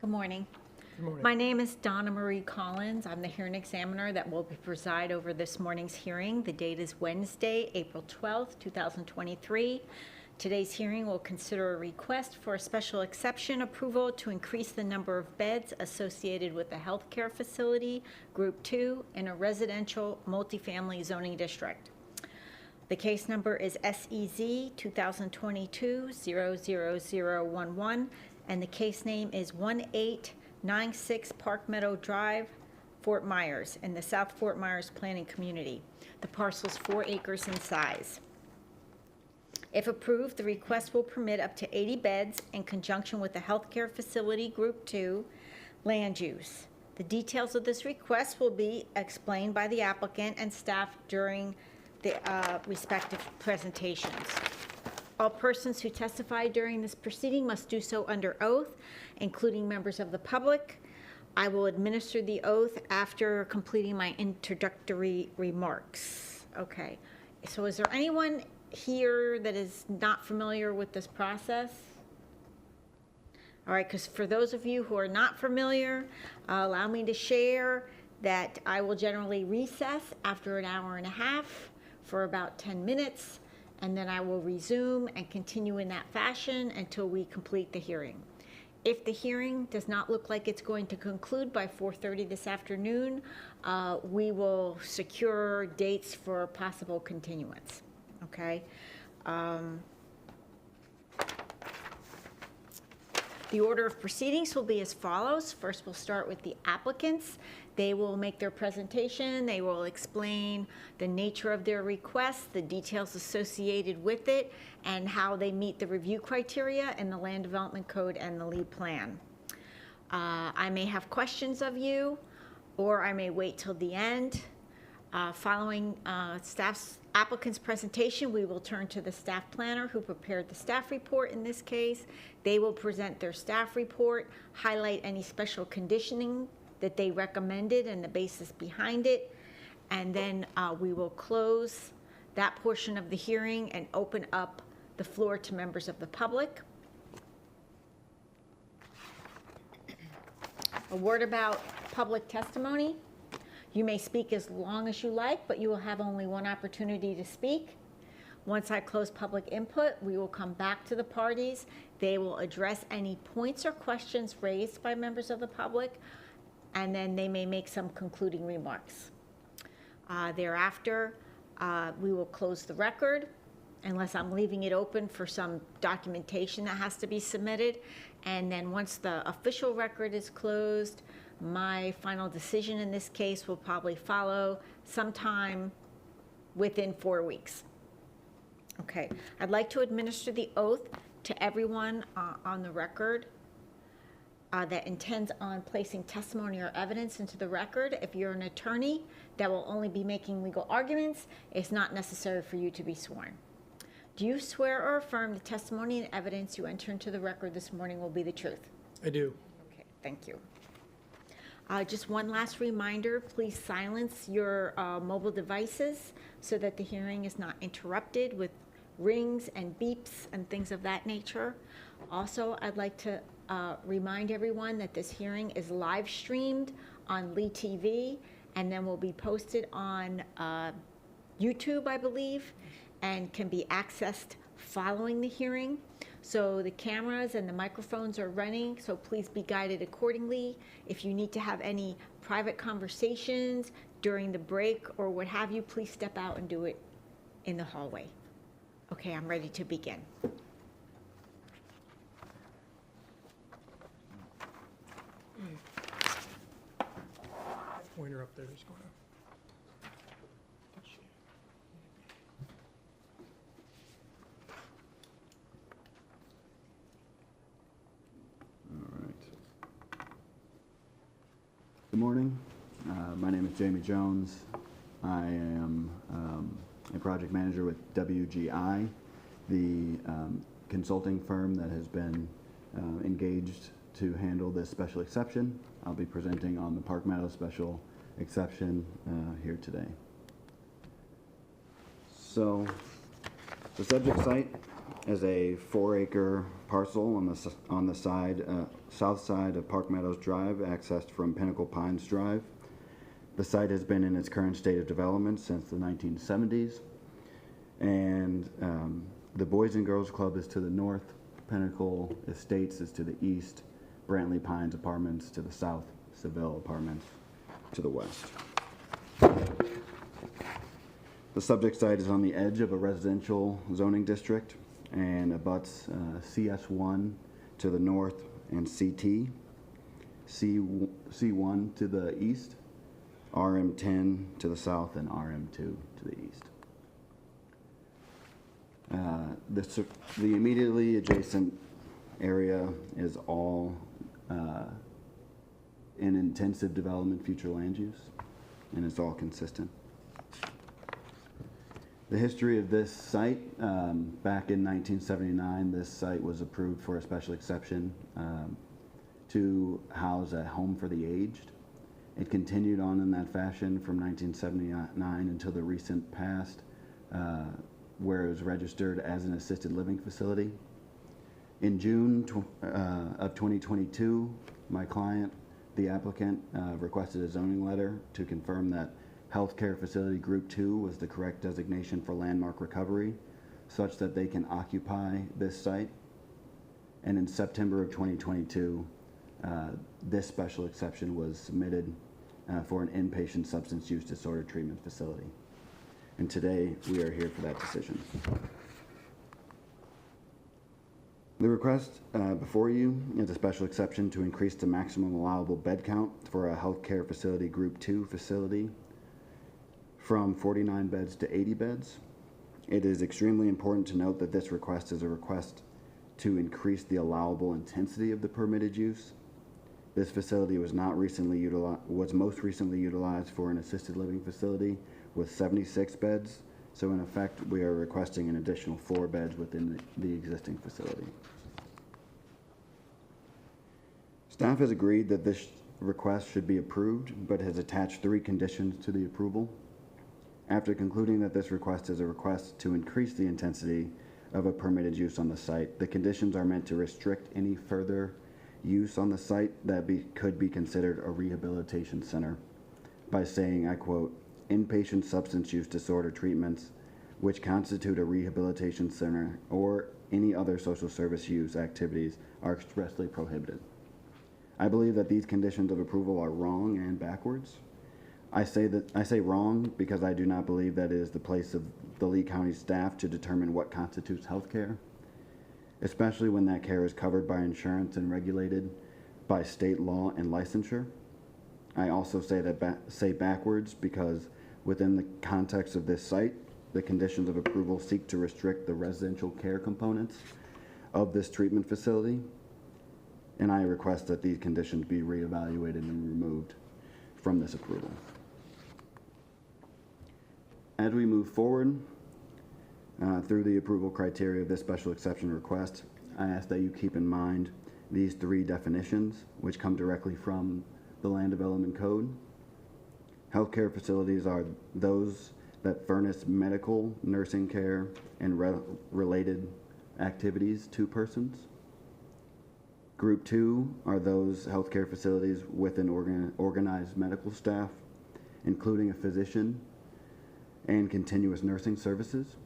Good morning. Good morning. My name is Donna Marie Collins. I'm the hearing examiner that will preside over this morning's hearing. The date is Wednesday, April 12th, 2023. Today's hearing will consider a request for a special exception approval to increase the number of beds associated with a healthcare facility, Group 2, in a residential multifamily zoning district. The case number is SEZ2022-00011, and the case name is 1896 Park Meadow Drive, Fort Myers, in the South Fort Myers Planning Community. The parcel is 4 acres in size. If approved, the request will permit up to 80 beds in conjunction with the healthcare facility Group 2 land use. The details of this request will be explained by the applicant and staff during the respective presentations. All persons who testify during this proceeding must do so under oath, including members of the public. I will administer the oath after completing my introductory remarks. Okay, so is there anyone here that is not familiar with this process? All right, because for those of you who are not familiar, allow me to share that I will generally recess after an hour and a half for about 10 minutes, and then I will resume and continue in that fashion until we complete the hearing. If the hearing does not look like it's going to conclude by 4:30 this afternoon, we will secure dates for possible continuance, okay? The order of proceedings will be as follows. First, we'll start with the applicants. They will make their presentation. They will explain the nature of their request, the details associated with it, and how they meet the review criteria in the Land Development Code and the lead plan. I may have questions of you, or I may wait till the end. Following applicant's presentation, we will turn to the staff planner who prepared the staff report in this case. They will present their staff report, highlight any special conditioning that they recommended and the basis behind it, and then we will close that portion of the hearing and open up the floor to members of the public. A word about public testimony. You may speak as long as you like, but you will have only one opportunity to speak. Once I close public input, we will come back to the parties. They will address any points or questions raised by members of the public, and then they may make some concluding remarks. Thereafter, we will close the record, unless I'm leaving it open for some documentation that has to be submitted. And then once the official record is closed, my final decision in this case will probably follow sometime within 4 weeks. Okay, I'd like to administer the oath to everyone on the record that intends on placing testimony or evidence into the record. If you're an attorney that will only be making legal arguments, it's not necessary for you to be sworn. Do you swear or affirm the testimony and evidence you enter into the record this morning will be the truth? I do. Okay, thank you. Just one last reminder, please silence your mobile devices so that the hearing is not interrupted with rings and beeps and things of that nature. Also, I'd like to remind everyone that this hearing is live streamed on Lee TV and then will be posted on YouTube, I believe, and can be accessed following the hearing. So the cameras and the microphones are running, so please be guided accordingly. If you need to have any private conversations during the break or what have you, please step out and do it in the hallway. Okay, I'm ready to begin. Pointer up there is going to. Good morning. My name is Jamie Jones. I am a project manager with WGI, the consulting firm that has been engaged to handle this special exception. I'll be presenting on the Park Meadows special exception here today. So the subject site is a 4-acre parcel on the south side of Park Meadows Drive, accessed from Pinnacle Pines Drive. The site has been in its current state of development since the 1970s, and the Boys and Girls Club is to the north, Pinnacle Estates is to the east, Brantley Pines Apartments to the south, Seville Apartments to the west. The subject site is on the edge of a residential zoning district and abuts CS1 to the north and C1 to the east, RM10 to the south, and RM2 to the east. The immediately adjacent area is all in intensive development future land use, and it's all consistent. The history of this site, back in 1979, this site was approved for a special exception to house a home for the aged. It continued on in that fashion from 1979 until the recent past, where it was registered as an assisted living facility. In June of 2022, my client, the applicant, requested a zoning letter to confirm that Healthcare Facility Group 2 was the correct designation for landmark recovery, such that they can occupy this site. And in September of 2022, this special exception was submitted for an inpatient substance use disorder treatment facility. And today, we are here for that decision. The request before you is a special exception to increase the maximum allowable bed count for a Healthcare Facility Group 2 facility from 49 beds to 80 beds. It is extremely important to note that this request is a request to increase the allowable intensity of the permitted use. This facility was most recently utilized for an assisted living facility with 76 beds. So in effect, we are requesting an additional 4 beds within the existing facility. Staff has agreed that this request should be approved, but has attached 3 conditions to the approval. After concluding that this request is a request to increase the intensity of a permitted use on the site, the conditions are meant to restrict any further use on the site that could be considered a rehabilitation center by saying, I quote, "Inpatient substance use disorder treatments which constitute a rehabilitation center or any other social service use activities are expressly prohibited." I believe that these conditions of approval are wrong and backwards. I say wrong because I do not believe that it is the place of the Lee County staff to determine what constitutes health care, especially when that care is covered by insurance and regulated by state law and licensure. I also say backwards because within the context of this site, the conditions of approval seek to restrict the residential care components of this treatment facility, and I request that these conditions be reevaluated and removed from this approval. As we move forward through the approval criteria of this special exception request, I ask that you keep in mind these 3 definitions, which come directly from the Land Development Code. Healthcare facilities are those that furnish medical, nursing care, and related activities to persons. Group 2 are those healthcare facilities with an organized medical staff, including a physician and continuous nursing services.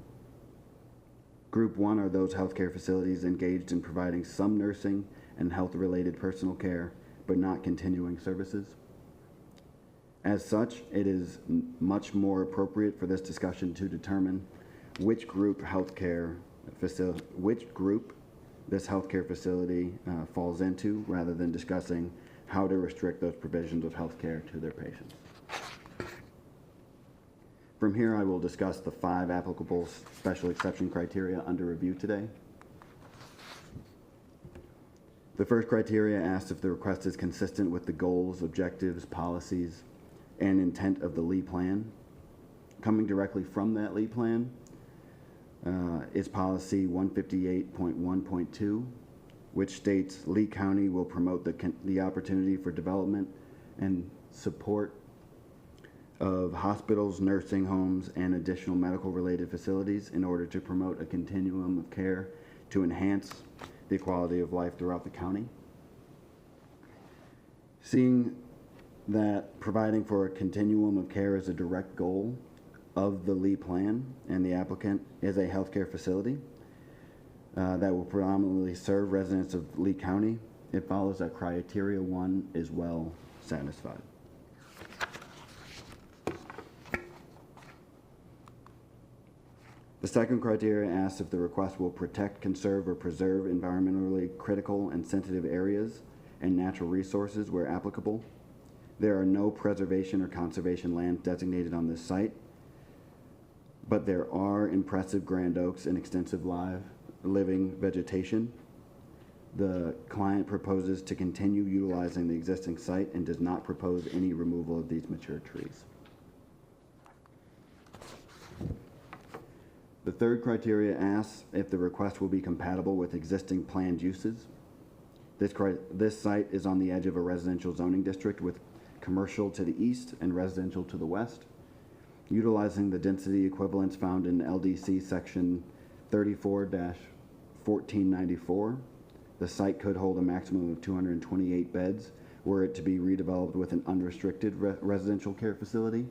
Group 1 are those healthcare facilities engaged in providing some nursing and health-related personal care, but not continuing services. As such, it is much more appropriate for this discussion to determine which group this healthcare facility falls into, rather than discussing how to restrict those provisions of healthcare to their patients. From here, I will discuss the 5 applicable special exception criteria under review today. The first criteria asks if the request is consistent with the goals, objectives, policies, and intent of the Lee Plan. Coming directly from that Lee Plan is policy 158.1.2, which states Lee County will promote the opportunity for development and support of hospitals, nursing homes, and additional medical related facilities in order to promote a continuum of care to enhance the quality of life throughout the county. Seeing that providing for a continuum of care is a direct goal of the Lee plan, and the applicant is a healthcare facility that will predominantly serve residents of Lee County, it follows that criteria 1 is well satisfied. The second criteria asks if the request will protect, conserve, or preserve environmentally critical and sensitive areas and natural resources where applicable. There are no preservation or conservation lands designated on this site, but there are impressive grand oaks and extensive living vegetation. The client proposes to continue utilizing the existing site and does not propose any removal of these mature trees. The third criteria asks if the request will be compatible with existing planned uses. This site is on the edge of a residential zoning district with commercial to the east and residential to the west. Utilizing the density equivalents found in LDC section 34-1494, the site could hold a maximum of 228 beds were it to be redeveloped with an unrestricted residential care facility.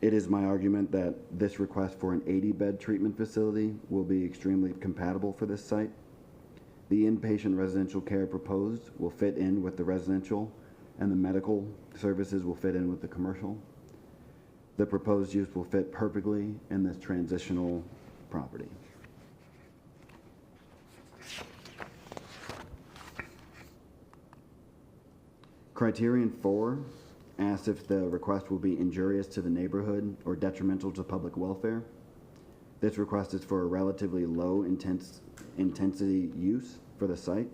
It is my argument that this request for an 80-bed treatment facility will be extremely compatible for this site. The inpatient residential care proposed will fit in with the residential, and the medical services will fit in with the commercial. The proposed use will fit perfectly in this transitional property. Criterion 4 asks if the request will be injurious to the neighborhood or detrimental to public welfare. This request is for a relatively low intensity use for the site.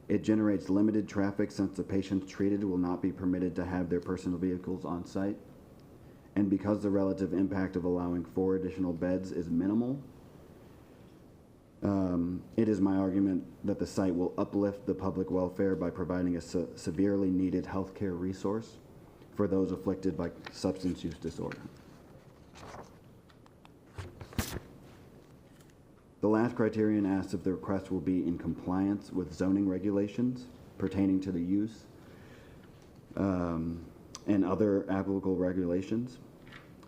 It generates limited traffic since the patients treated will not be permitted to have their personal vehicles on site. And because the relative impact of allowing 4 additional beds is minimal, it is my argument that the site will uplift the public welfare by providing a severely needed healthcare resource for those afflicted by substance use disorder. The last criterion asks if the request will be in compliance with zoning regulations pertaining to the use and other applicable regulations.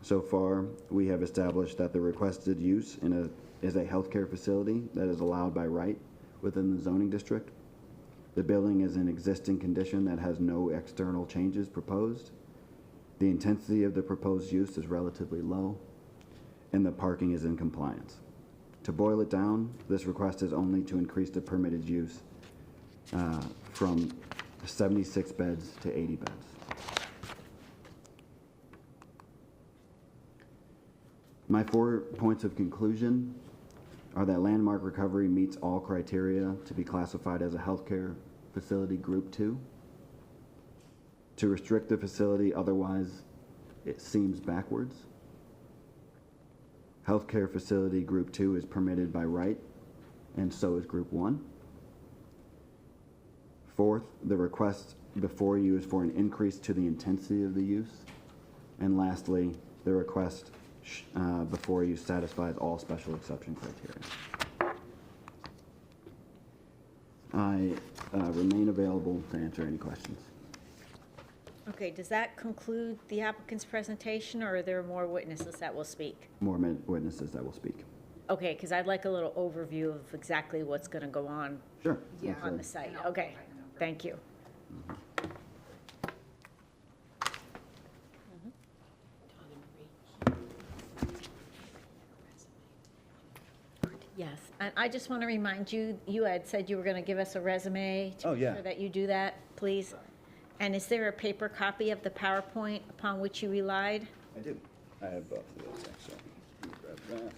So far, we have established that the requested use is a healthcare facility that is allowed by right within the zoning district. The building is in existing condition that has no external changes proposed. The intensity of the proposed use is relatively low, and the parking is in compliance. To boil it down, this request is only to increase the permitted use from 76 beds to 80 beds. My 4 points of conclusion are that Landmark Recovery meets all criteria to be classified as a healthcare facility group 2. To restrict the facility otherwise, it seems backwards. Healthcare facility group 2 is permitted by right, and so is group 1. Fourth, the request before you is for an increase to the intensity of the use. And lastly, the request before you satisfies all special exception criteria. I remain available to answer any questions. Okay, does that conclude the applicant's presentation, or are there more witnesses that will speak? More witnesses that will speak. Okay, because I'd like a little overview of exactly what's going to go on Sure. on the site. Okay, thank you. Yes, and I just want to remind you, you had said you were going to give us a resume. Oh, yeah. To make sure that you do that, please. And is there a paper copy of the PowerPoint upon which you relied? I do. I have both of those, actually. Let me grab that.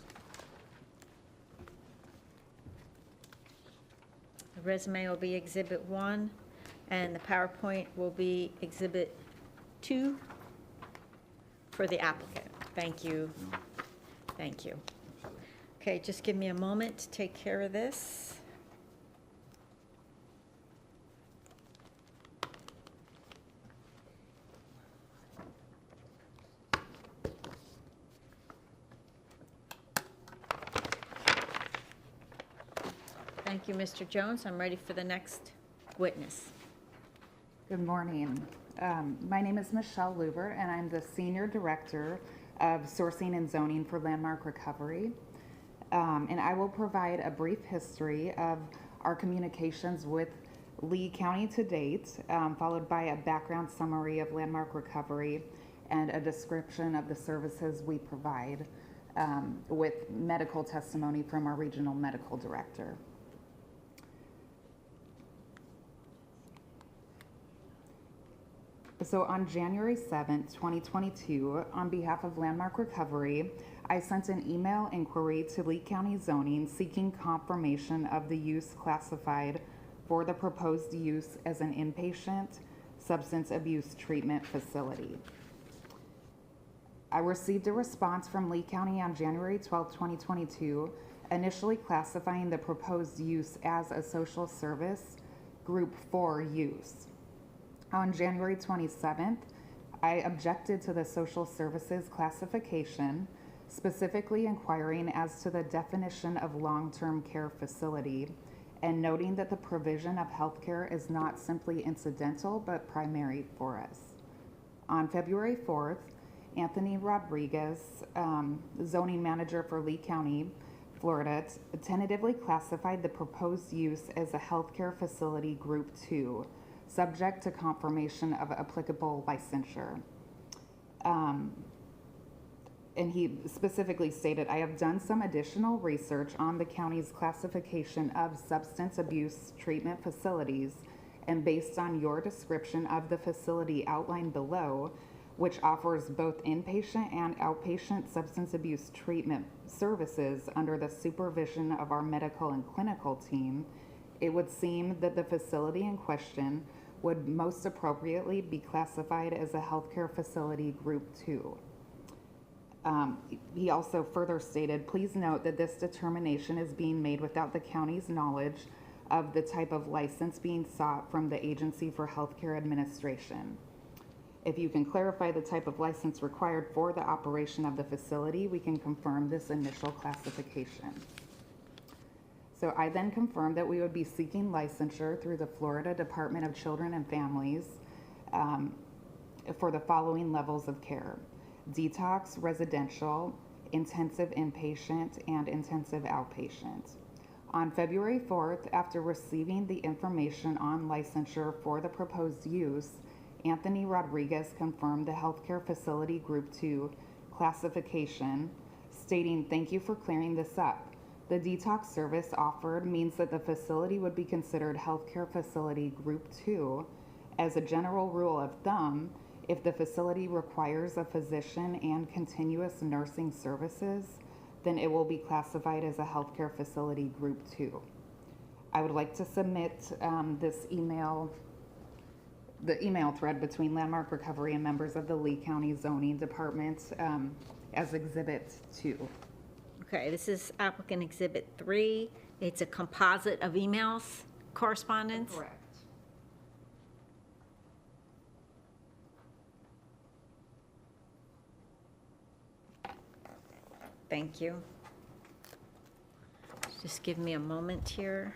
The resume will be Exhibit 1, and the PowerPoint will be Exhibit 2 for the applicant. Thank you. Thank you. Okay, just give me a moment to take care of this. Thank you, Mr. Jones. I'm ready for the next witness. Good morning. My name is Michelle Luber, and I'm the Senior Director of Sourcing and Zoning for Landmark Recovery. And I will provide a brief history of our communications with Lee County to date, followed by a background summary of Landmark Recovery and a description of the services we provide, with medical testimony from our Regional Medical Director. So on January 7th, 2022, on behalf of Landmark Recovery, I sent an email inquiry to Lee County Zoning seeking confirmation of the use classified for the proposed use as an inpatient substance abuse treatment facility. I received a response from Lee County on January 12, 2022, initially classifying the proposed use as a social service group 4 use. On January 27th, I objected to the social services classification, specifically inquiring as to the definition of long-term care facility and noting that the provision of healthcare is not simply incidental but primary for us. On February 4th, Anthony Rodriguez, zoning manager for Lee County, Florida, tentatively classified the proposed use as a healthcare facility group 2, subject to confirmation of applicable licensure. And he specifically stated, I have done some additional research on the county's classification of substance abuse treatment facilities, and based on your description of the facility outlined below, which offers both inpatient and outpatient substance abuse treatment services under the supervision of our medical and clinical team, it would seem that the facility in question would most appropriately be classified as a healthcare facility group 2. He also further stated, please note that this determination is being made without the county's knowledge of the type of license being sought from the Agency for Healthcare Administration. If you can clarify the type of license required for the operation of the facility, we can confirm this initial classification. So I then confirmed that we would be seeking licensure through the Florida Department of Children and Families for the following levels of care: detox, residential, intensive inpatient, and intensive outpatient. On February 4th, after receiving the information on licensure for the proposed use, Anthony Rodriguez confirmed the healthcare facility group 2 classification, stating, thank you for clearing this up. The detox service offered means that the facility would be considered healthcare facility group 2. As a general rule of thumb, if the facility requires a physician and continuous nursing services, then it will be classified as a healthcare facility group 2. I would like to submit the email thread between Landmark Recovery and members of the Lee County Zoning Department as Exhibit 2. Okay, this is applicant Exhibit 3. It's a composite of emails, correspondence. Correct. Thank you. Just give me a moment here.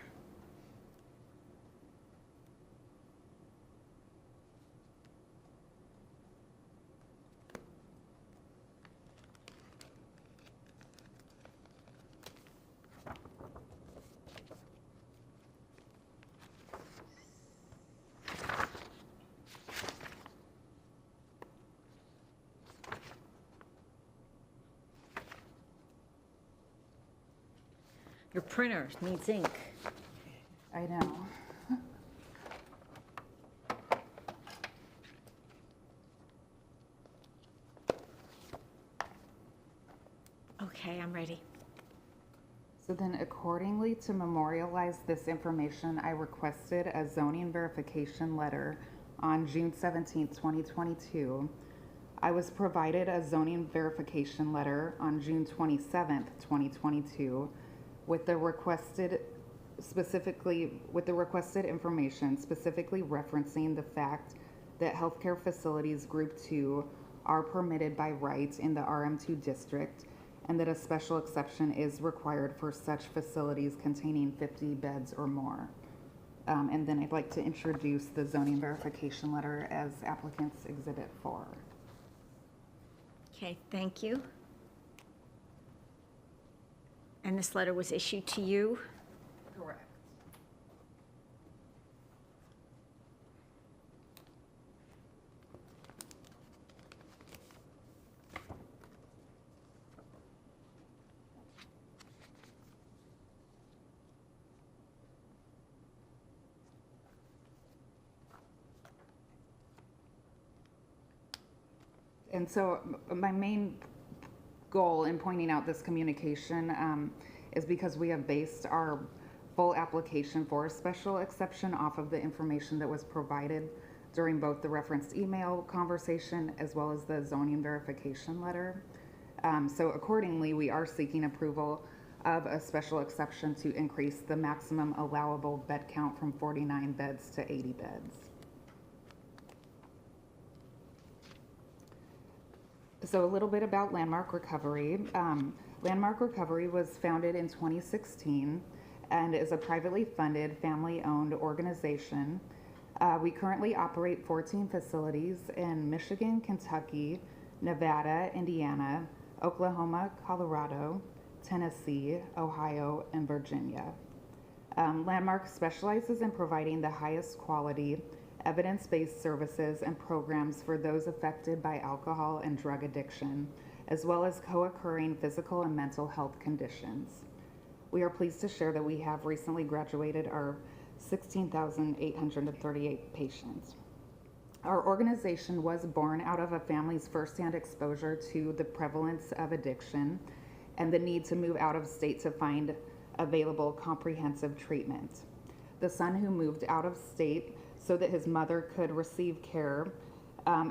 Your printer needs ink. I know. Okay, I'm ready. So then accordingly, to memorialize this information, I requested a zoning verification letter on June 17, 2022. I was provided a zoning verification letter on June 27, 2022, with the requested information specifically referencing the fact that healthcare facilities group 2 are permitted by right in the RM2 district, and that a special exception is required for such facilities containing 50 beds or more. And then I'd like to introduce the zoning verification letter as applicant's exhibit 4. Okay, thank you. And this letter was issued to you? Correct. And so my main goal in pointing out this communication is because we have based our full application for a special exception off of the information that was provided during both the referenced email conversation as well as the zoning verification letter. So accordingly, we are seeking approval of a special exception to increase the maximum allowable bed count from 49 beds to 80 beds. So a little bit about Landmark Recovery. Landmark Recovery was founded in 2016 and is a privately funded, family-owned organization. We currently operate 14 facilities in Michigan, Kentucky, Nevada, Indiana, Oklahoma, Colorado, Tennessee, Ohio, and Virginia. Landmark specializes in providing the highest quality, evidence-based services and programs for those affected by alcohol and drug addiction, as well as co-occurring physical and mental health conditions. We are pleased to share that we have recently graduated our 16,838 patients. Our organization was born out of a family's firsthand exposure to the prevalence of addiction and the need to move out of state to find available comprehensive treatment. The son who moved out of state so that his mother could receive care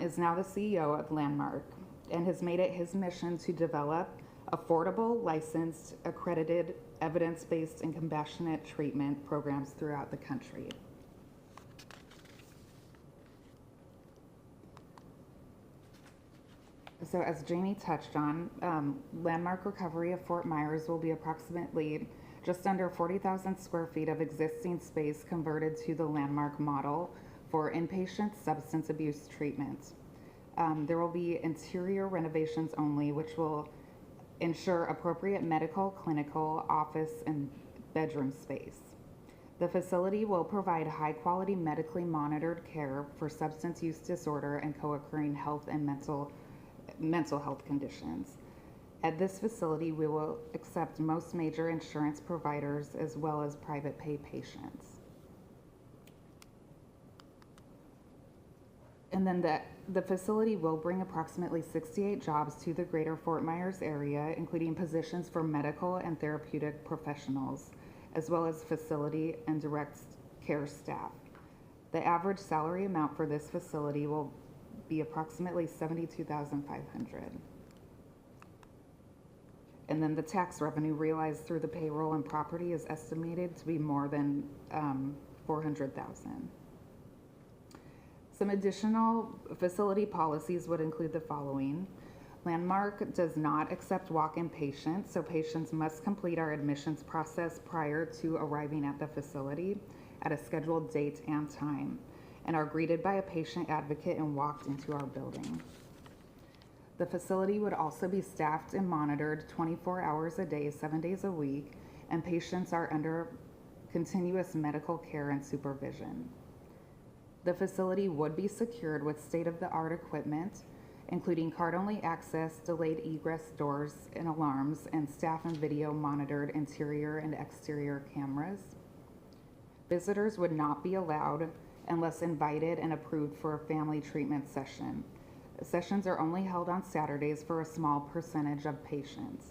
is now the CEO of Landmark and has made it his mission to develop affordable, licensed, accredited, evidence-based, and compassionate treatment programs throughout the country. So as Jamie touched on, Landmark Recovery of Fort Myers will be approximately just under 40,000 square feet of existing space converted to the Landmark model for inpatient substance abuse treatment. There will be interior renovations only, which will ensure appropriate medical, clinical, office, and bedroom space. The facility will provide high-quality medically monitored care for substance use disorder and co-occurring health and mental health conditions. At this facility, we will accept most major insurance providers as well as private pay patients. And then the facility will bring approximately 68 jobs to the greater Fort Myers area, including positions for medical and therapeutic professionals, as well as facility and direct care staff. The average salary amount for this facility will be approximately $72,500. And then the tax revenue realized through the payroll and property is estimated to be more than $400,000. Some additional facility policies would include the following. Landmark does not accept walk-in patients, so patients must complete our admissions process prior to arriving at the facility at a scheduled date and time, and are greeted by a patient advocate and walked into our building. The facility would also be staffed and monitored 24 hours a day, 7 days a week, and patients are under continuous medical care and supervision. The facility would be secured with state-of-the-art equipment, including card-only access, delayed egress doors and alarms, and staff and video monitored interior and exterior cameras. Visitors would not be allowed unless invited and approved for a family treatment session. Sessions are only held on Saturdays for a small percentage of patients.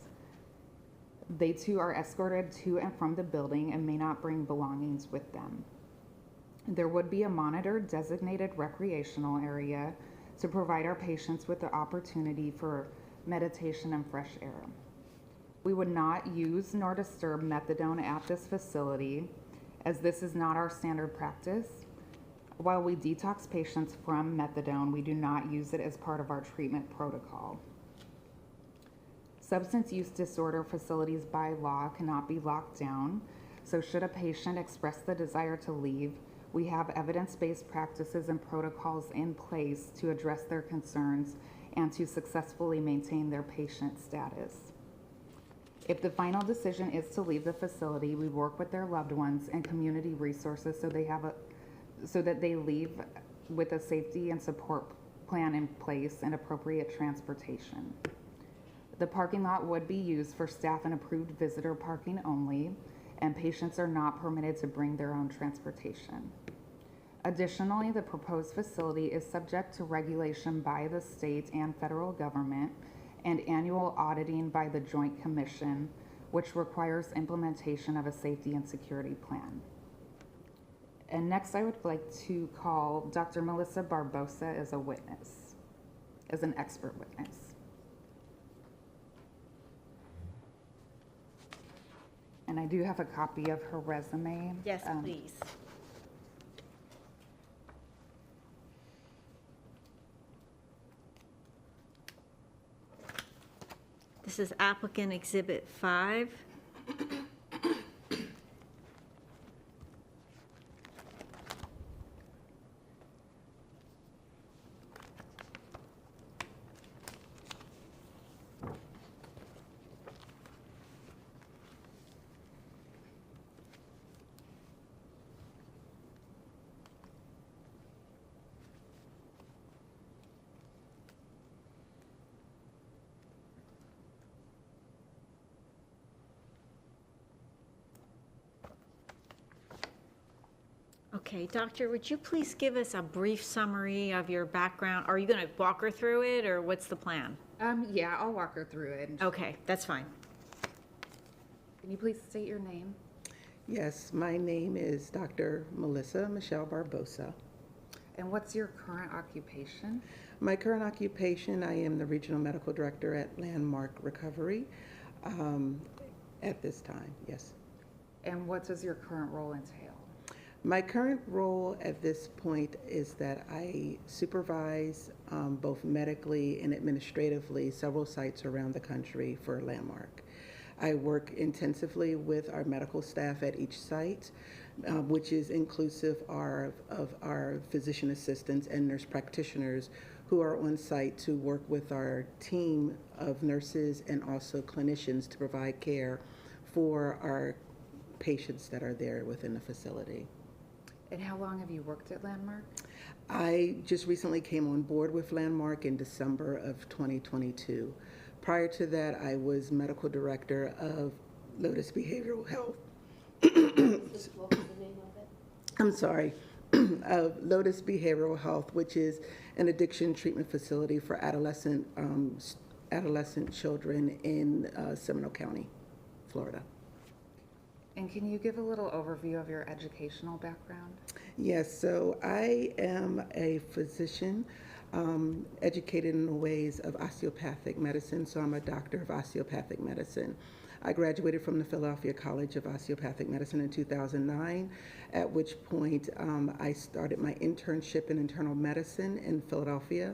They too are escorted to and from the building and may not bring belongings with them. There would be a monitored designated recreational area to provide our patients with the opportunity for meditation and fresh air. We would not use nor disturb methadone at this facility, as this is not our standard practice. While we detox patients from methadone, we do not use it as part of our treatment protocol. Substance use disorder facilities by law cannot be locked down, so should a patient express the desire to leave, we have evidence-based practices and protocols in place to address their concerns and to successfully maintain their patient status. If the final decision is to leave the facility, we work with their loved ones and community resources so that they leave with a safety and support plan in place and appropriate transportation. The parking lot would be used for staff and approved visitor parking only, and patients are not permitted to bring their own transportation. Additionally, the proposed facility is subject to regulation by the state and federal government and annual auditing by the Joint Commission, which requires implementation of a safety and security plan. And next, I would like to call Dr. Melissa Barbosa as a witness, as an expert witness. And I do have a copy of her resume. Yes, please. This is applicant Exhibit 5. Okay, doctor, would you please give us a brief summary of your background? Are you going to walk her through it, or what's the plan? Yeah, I'll walk her through it. Okay, that's fine. Can you please state your name? Yes, my name is Dr. Melissa Michelle Barbosa. And what's your current occupation? My current occupation, I am the Regional Medical Director at Landmark Recovery at this time, yes. And what does your current role entail? My current role at this point is that I supervise both medically and administratively several sites around the country for Landmark. I work intensively with our medical staff at each site, which is inclusive of our physician assistants and nurse practitioners who are on site to work with our team of nurses and also clinicians to provide care for our patients that are there within the facility. And how long have you worked at Landmark? I just recently came on board with Landmark in December of 2022. Prior to that, I was medical director of Lotus Behavioral Health. What was the name of it? I'm sorry, of Lotus Behavioral Health, which is an addiction treatment facility for adolescent children in Seminole County, Florida. And can you give a little overview of your educational background? Yes, so I am a physician educated in the ways of osteopathic medicine, so I'm a doctor of osteopathic medicine. I graduated from the Philadelphia College of Osteopathic Medicine in 2009, at which point I started my internship in internal medicine in Philadelphia,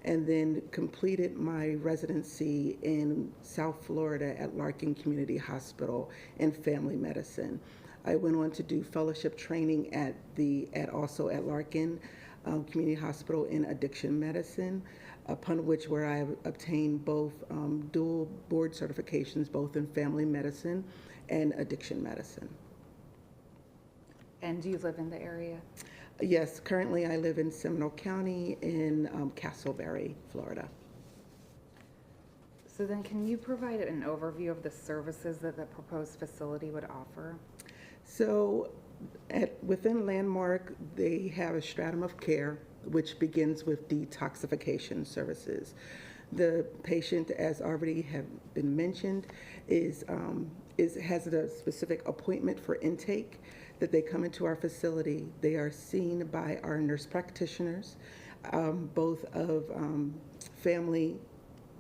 and then completed my residency in South Florida at Larkin Community Hospital in family medicine. I went on to do fellowship training also at Larkin Community Hospital in addiction medicine, upon which where I obtained both dual board certifications, both in family medicine and addiction medicine. And do you live in the area? Yes, currently I live in Seminole County in Castleberry, Florida. So then can you provide an overview of the services that the proposed facility would offer? So within Landmark, they have a stratum of care, which begins with detoxification services. The patient, as already have been mentioned, has a specific appointment for intake, that they come into our facility. They are seen by our nurse practitioners, both of family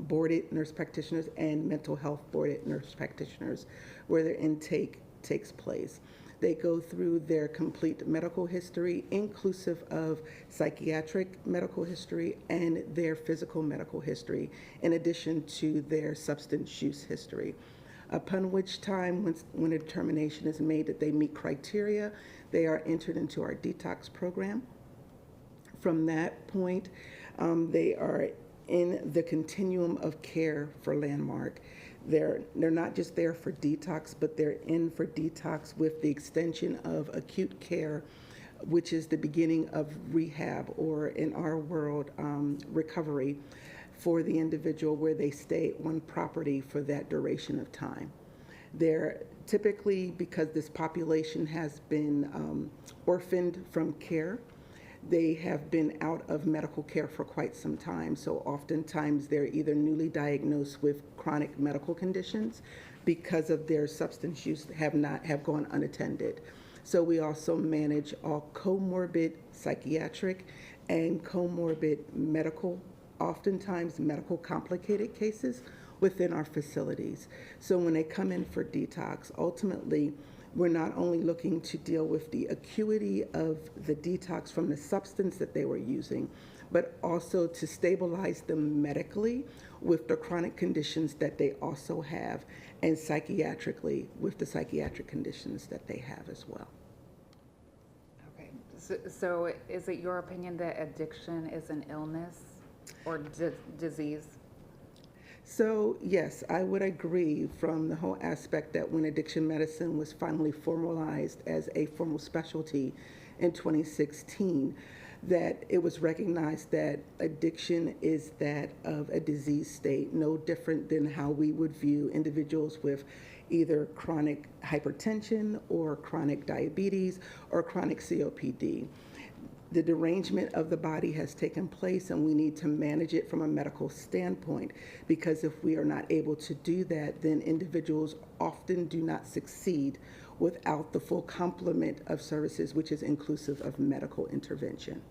boarded nurse practitioners and mental health boarded nurse practitioners, where their intake takes place. They go through their complete medical history, inclusive of psychiatric medical history and their physical medical history, in addition to their substance use history. Upon which time, when a determination is made that they meet criteria, they are entered into our detox program. From that point, they are in the continuum of care for Landmark. They're not just there for detox, but they're in for detox with the extension of acute care, which is the beginning of rehab, or in our world, recovery for the individual, where they stay on property for that duration of time. They're typically, because this population has been orphaned from care, they have been out of medical care for quite some time. So oftentimes they're either newly diagnosed with chronic medical conditions because of their substance use have gone unattended. So we also manage all comorbid psychiatric and comorbid medical, oftentimes medical complicated cases within our facilities. So when they come in for detox, ultimately, we're not only looking to deal with the acuity of the detox from the substance that they were using, but also to stabilize them medically with the chronic conditions that they also have, and psychiatrically with the psychiatric conditions that they have as well. Okay, so is it your opinion that addiction is an illness or disease? So yes, I would agree from the whole aspect that when addiction medicine was finally formalized as a formal specialty in 2016, that it was recognized that addiction is that of a disease state, no different than how we would view individuals with either chronic hypertension or chronic diabetes or chronic COPD. The derangement of the body has taken place, and we need to manage it from a medical standpoint, because if we are not able to do that, then individuals often do not succeed without the full complement of services, which is inclusive of medical intervention.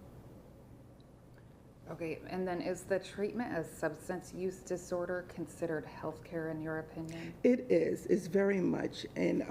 Okay, and then is the treatment of substance use disorder considered healthcare in your opinion? It is. It's very much. And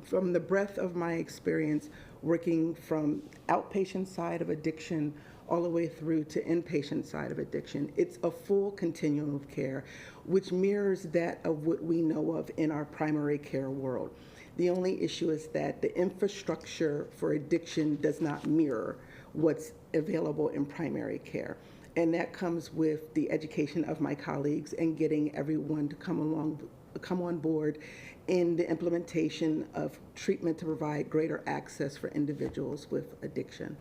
from the breadth of my experience working from outpatient side of addiction all the way through to inpatient side of addiction, it's a full continuum of care, which mirrors that of what we know of in our primary care world. The only issue is that the infrastructure for addiction does not mirror what's available in primary care. And that comes with the education of my colleagues and getting everyone to come on board in the implementation of treatment to provide greater access for individuals with addiction.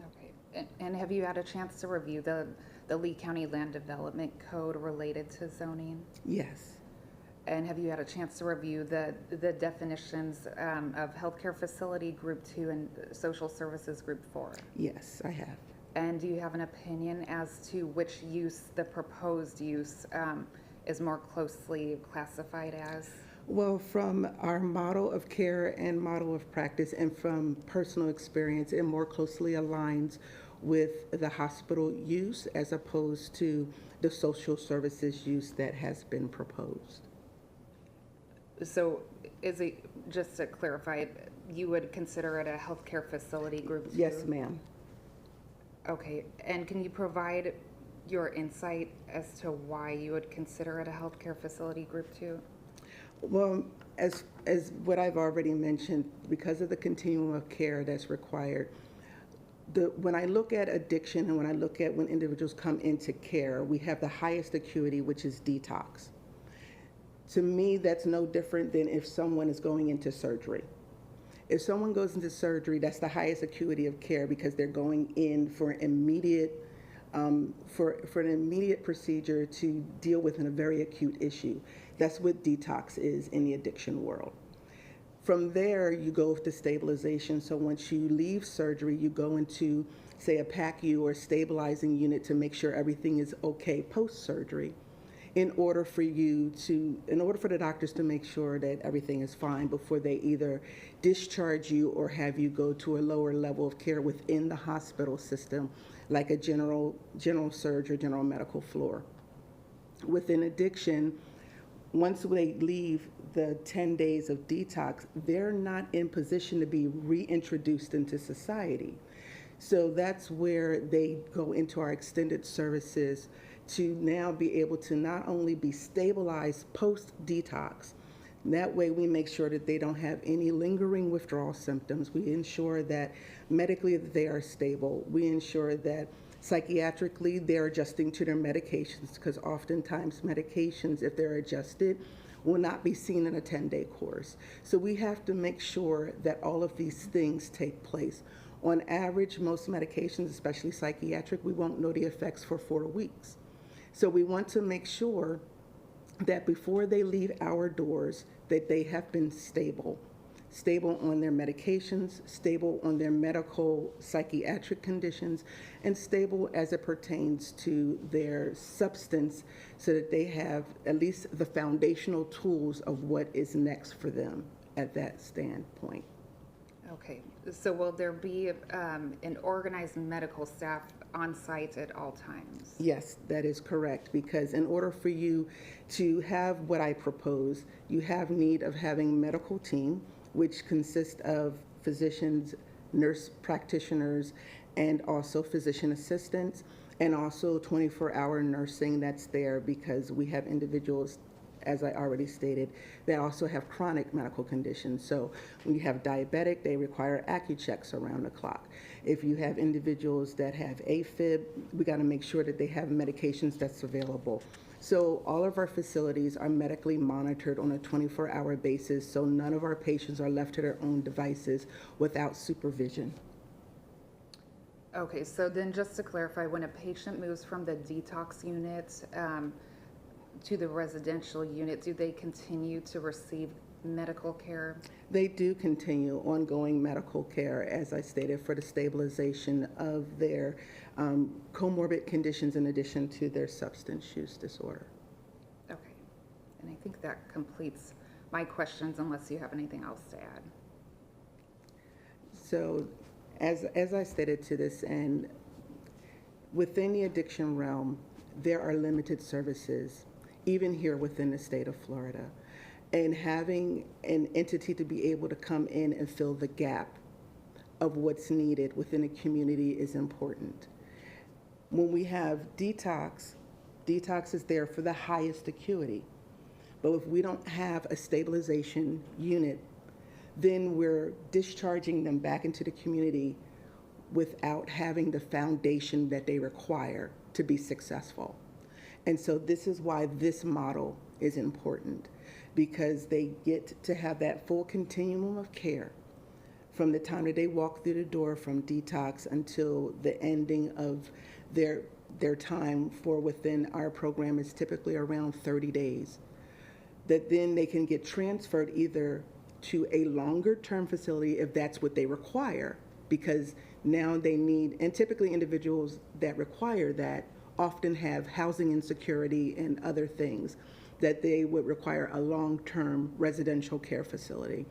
Okay, and have you had a chance to review the Lee County Land Development Code related to zoning? Yes. And have you had a chance to review the definitions of healthcare facility group 2 and social services group 4? Yes, I have. And do you have an opinion as to which use, the proposed use, is more closely classified as? Well, from our model of care and model of practice and from personal experience, it more closely aligns with the hospital use as opposed to the social services use that has been proposed. So is it, just to clarify, you would consider it a healthcare facility group 2? Yes, ma'am. Okay, and can you provide your insight as to why you would consider it a healthcare facility group 2? Well, as what I've already mentioned, because of the continuum of care that's required, when I look at addiction and when I look at when individuals come into care, we have the highest acuity, which is detox. To me, that's no different than if someone is going into surgery. If someone goes into surgery, that's the highest acuity of care because they're going in for an immediate procedure to deal with a very acute issue. That's what detox is in the addiction world. From there, you go to stabilization. So once you leave surgery, you go into, say, a PACU or stabilizing unit to make sure everything is okay post-surgery, in order for the doctors to make sure that everything is fine before they either discharge you or have you go to a lower level of care within the hospital system, like a general surge or general medical floor. Within addiction, once they leave the 10 days of detox, they're not in position to be reintroduced into society. So that's where they go into our extended services to now be able to not only be stabilized post-detox. That way we make sure that they don't have any lingering withdrawal symptoms. We ensure that medically that they are stable. We ensure that psychiatrically they're adjusting to their medications, because oftentimes medications, if they're adjusted, will not be seen in a 10-day course. So we have to make sure that all of these things take place. On average, most medications, especially psychiatric, we won't know the effects for 4 weeks. So we want to make sure that before they leave our doors, that they have been stable on their medications, stable on their medical psychiatric conditions, and stable as it pertains to their substance, so that they have at least the foundational tools of what is next for them at that standpoint. Okay, so will there be an organized medical staff on site at all times? Yes, that is correct, because in order for you to have what I propose, you have need of having a medical team, which consists of physicians, nurse practitioners, and also physician assistants, and also 24-hour nursing that's there, because we have individuals, as I already stated, that also have chronic medical conditions. So when you have diabetic, they require AccuChecks around the clock. If you have individuals that have AFib, we got to make sure that they have medications that's available. So all of our facilities are medically monitored on a 24-hour basis, so none of our patients are left to their own devices without supervision. Okay, so then just to clarify, when a patient moves from the detox unit to the residential unit, do they continue to receive medical care? They do continue ongoing medical care, as I stated, for the stabilization of their comorbid conditions in addition to their substance use disorder. Okay, and I think that completes my questions, unless you have anything else to add. So as I stated to this end, within the addiction realm, there are limited services, even here within the state of Florida. And having an entity to be able to come in and fill the gap of what's needed within a community is important. When we have detox is there for the highest acuity. But if we don't have a stabilization unit, then we're discharging them back into the community without having the foundation that they require to be successful. And so this is why this model is important, because they get to have that full continuum of care from the time that they walk through the door from detox until the ending of their time for within our program is typically around 30 days. That then they can get transferred either to a longer term facility if that's what they require, because now they need, and typically individuals that require that often have housing insecurity and other things, that they would require a long-term residential care facility.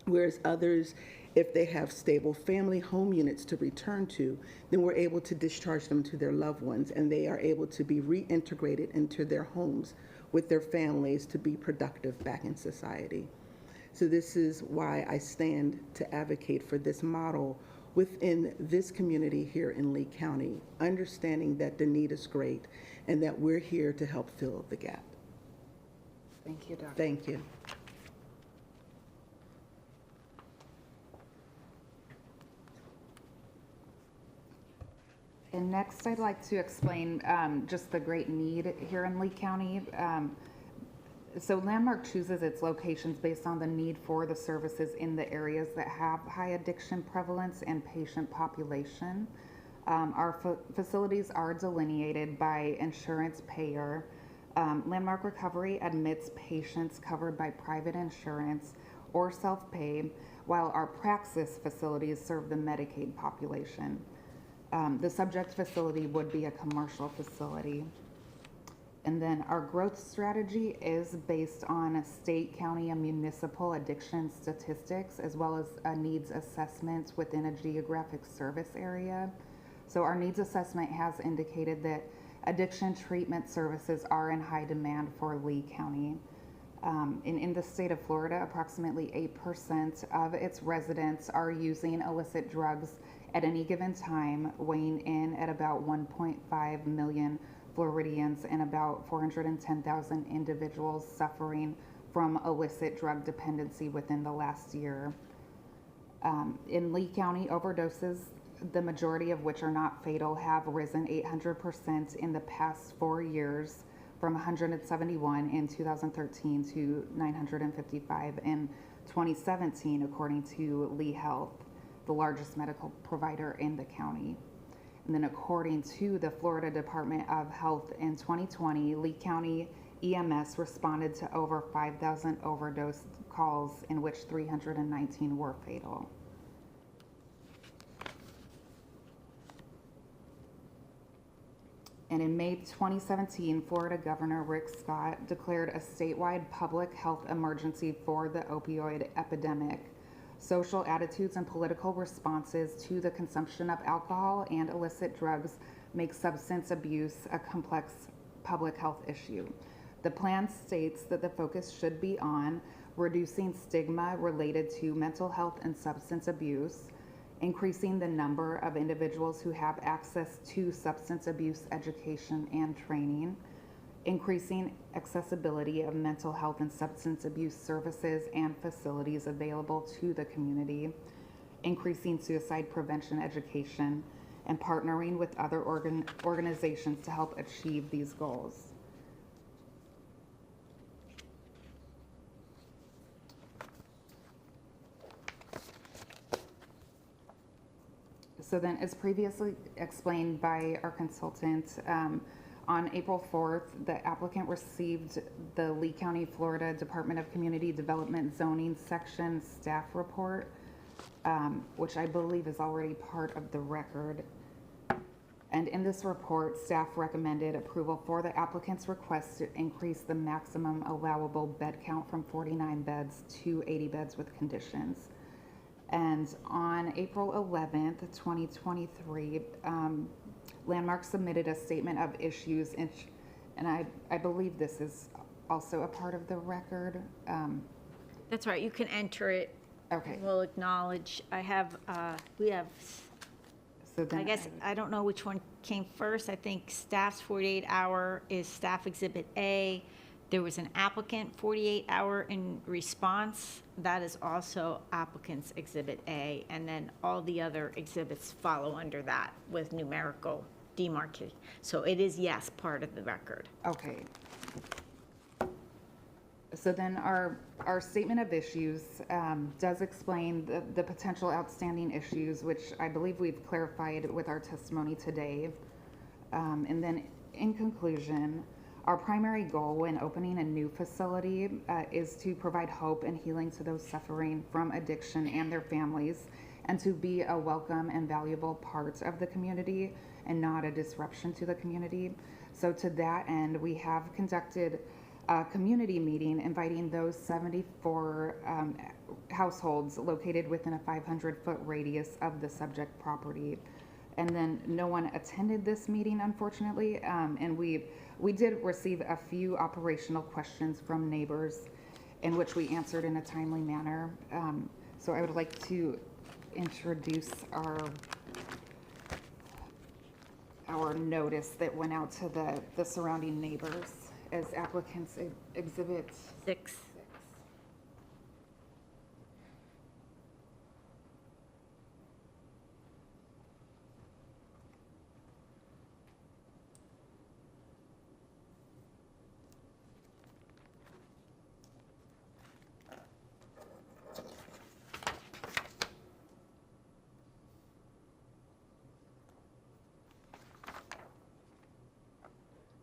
Whereas others, if they have stable family home units to return to, then we're able to discharge them to their loved ones, and they are able to be reintegrated into their homes with their families to be productive back in society. So this is why I stand to advocate for this model within this community here in Lee County, understanding that the need is great and that we're here to help fill the gap. Thank you, Dr. Thank you. And next, I'd like to explain just the great need here in Lee County. So Landmark chooses its locations based on the need for the services in the areas that have high addiction prevalence and patient population. Our facilities are delineated by insurance payer. Landmark Recovery admits patients covered by private insurance or self-pay, while our Praxis facilities serve the Medicaid population. The subject facility would be a commercial facility. And then our growth strategy is based on state, county, and municipal addiction statistics, as well as a needs assessment within a geographic service area. So our needs assessment has indicated that addiction treatment services are in high demand for Lee County. And in the state of Florida, approximately 8% of its residents are using illicit drugs at any given time, weighing in at about 1.5 million Floridians and about 410,000 individuals suffering from illicit drug dependency within the last year. In Lee County, overdoses, the majority of which are not fatal, have risen 800% in the past 4 years, from 171 in 2013 to 955 in 2017, according to Lee Health, the largest medical provider in the county. And then according to the Florida Department of Health in 2020, Lee County EMS responded to over 5,000 overdose calls, in which 319 were fatal. And in May 2017, Florida Governor Rick Scott declared a statewide public health emergency for the opioid epidemic. Social attitudes and political responses to the consumption of alcohol and illicit drugs make substance abuse a complex public health issue. The plan states that the focus should be on reducing stigma related to mental health and substance abuse, increasing the number of individuals who have access to substance abuse education and training, increasing accessibility of mental health and substance abuse services and facilities available to the community, increasing suicide prevention education, and partnering with other organizations to help achieve these goals. So then, as previously explained by our consultant, on April 4th, the applicant received the Lee County, Florida Department of Community Development Zoning Section staff report, which I believe is already part of the record. And in this report, staff recommended approval for the applicant's request to increase the maximum allowable bed count from 49 beds to 80 beds with conditions. And on April 11th, 2023, Landmark submitted a statement of issues, and I believe this is also a part of the record. That's right, you can enter it. Okay. We'll acknowledge, we have, So then I guess, I don't know which one came first. I think staff's 48-hour is staff exhibit A. There was an applicant 48-hour in response. That is also applicant's exhibit A. And then all the other exhibits follow under that with numerical demarcation. So it is, yes, part of the record. Okay. So then our statement of issues does explain the potential outstanding issues, which I believe we've clarified with our testimony today. And then in conclusion, our primary goal when opening a new facility is to provide hope and healing to those suffering from addiction and their families, and to be a welcome and valuable part of the community and not a disruption to the community. So to that end, we have conducted a community meeting inviting those 74 households located within a 500-foot radius of the subject property. And then no one attended this meeting, unfortunately, and we did receive a few operational questions from neighbors, in which we answered in a timely manner. So I would like to introduce our notice that went out to the surrounding neighbors as applicants exhibit 6.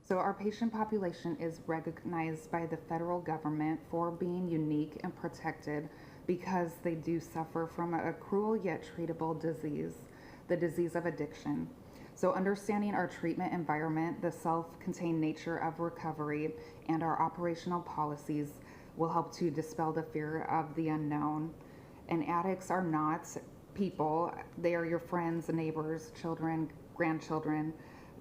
So our patient population is recognized by the federal government for being unique and protected because they do suffer from a cruel yet treatable disease, the disease of addiction. So understanding our treatment environment, the self-contained nature of recovery, and our operational policies will help to dispel the fear of the unknown. And addicts are not people, they are your friends, neighbors, children, grandchildren.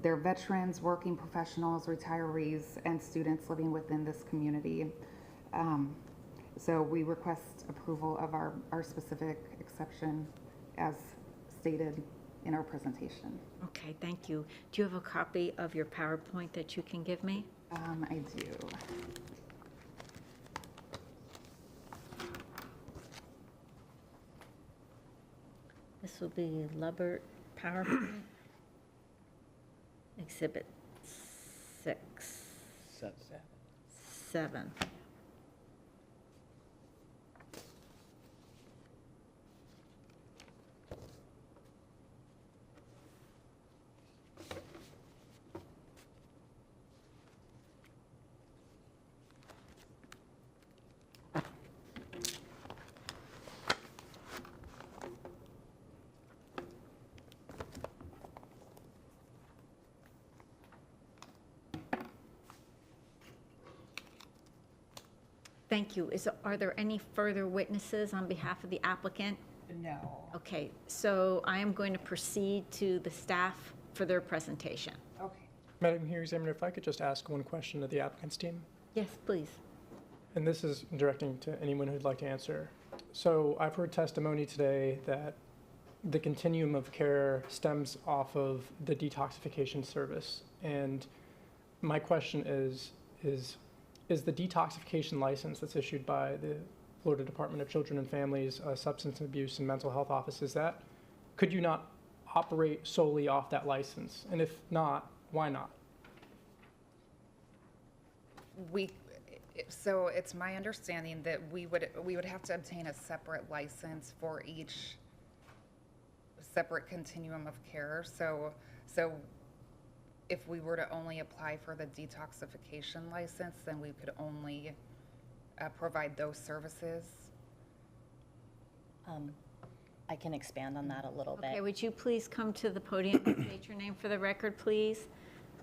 They're veterans, working professionals, retirees, and students living within this community. So we request approval of our specific exception as stated in our presentation. Okay, thank you. Do you have a copy of your PowerPoint that you can give me? I do. This will be Lubbert PowerPoint. Exhibit 7. Thank you. Are there any further witnesses on behalf of the applicant? No. Okay, so I am going to proceed to the staff for their presentation. Okay. Madam Hearing Examiner, if I could just ask one question of the applicant's team, Yes, please. and this is directing to anyone who'd like to answer. So I've heard testimony today that the continuum of care stems off of the detoxification service. And my question is the detoxification license that's issued by the Florida Department of Children and Families, Substance Abuse and Mental Health Office, could you not operate solely off that license? And if not, why not? So it's my understanding that we would have to obtain a separate license for each separate continuum of care. So if we were to only apply for the detoxification license, then we could only provide those services. I can expand on that a little bit. Okay, would you please come to the podium and state your name for the record, please?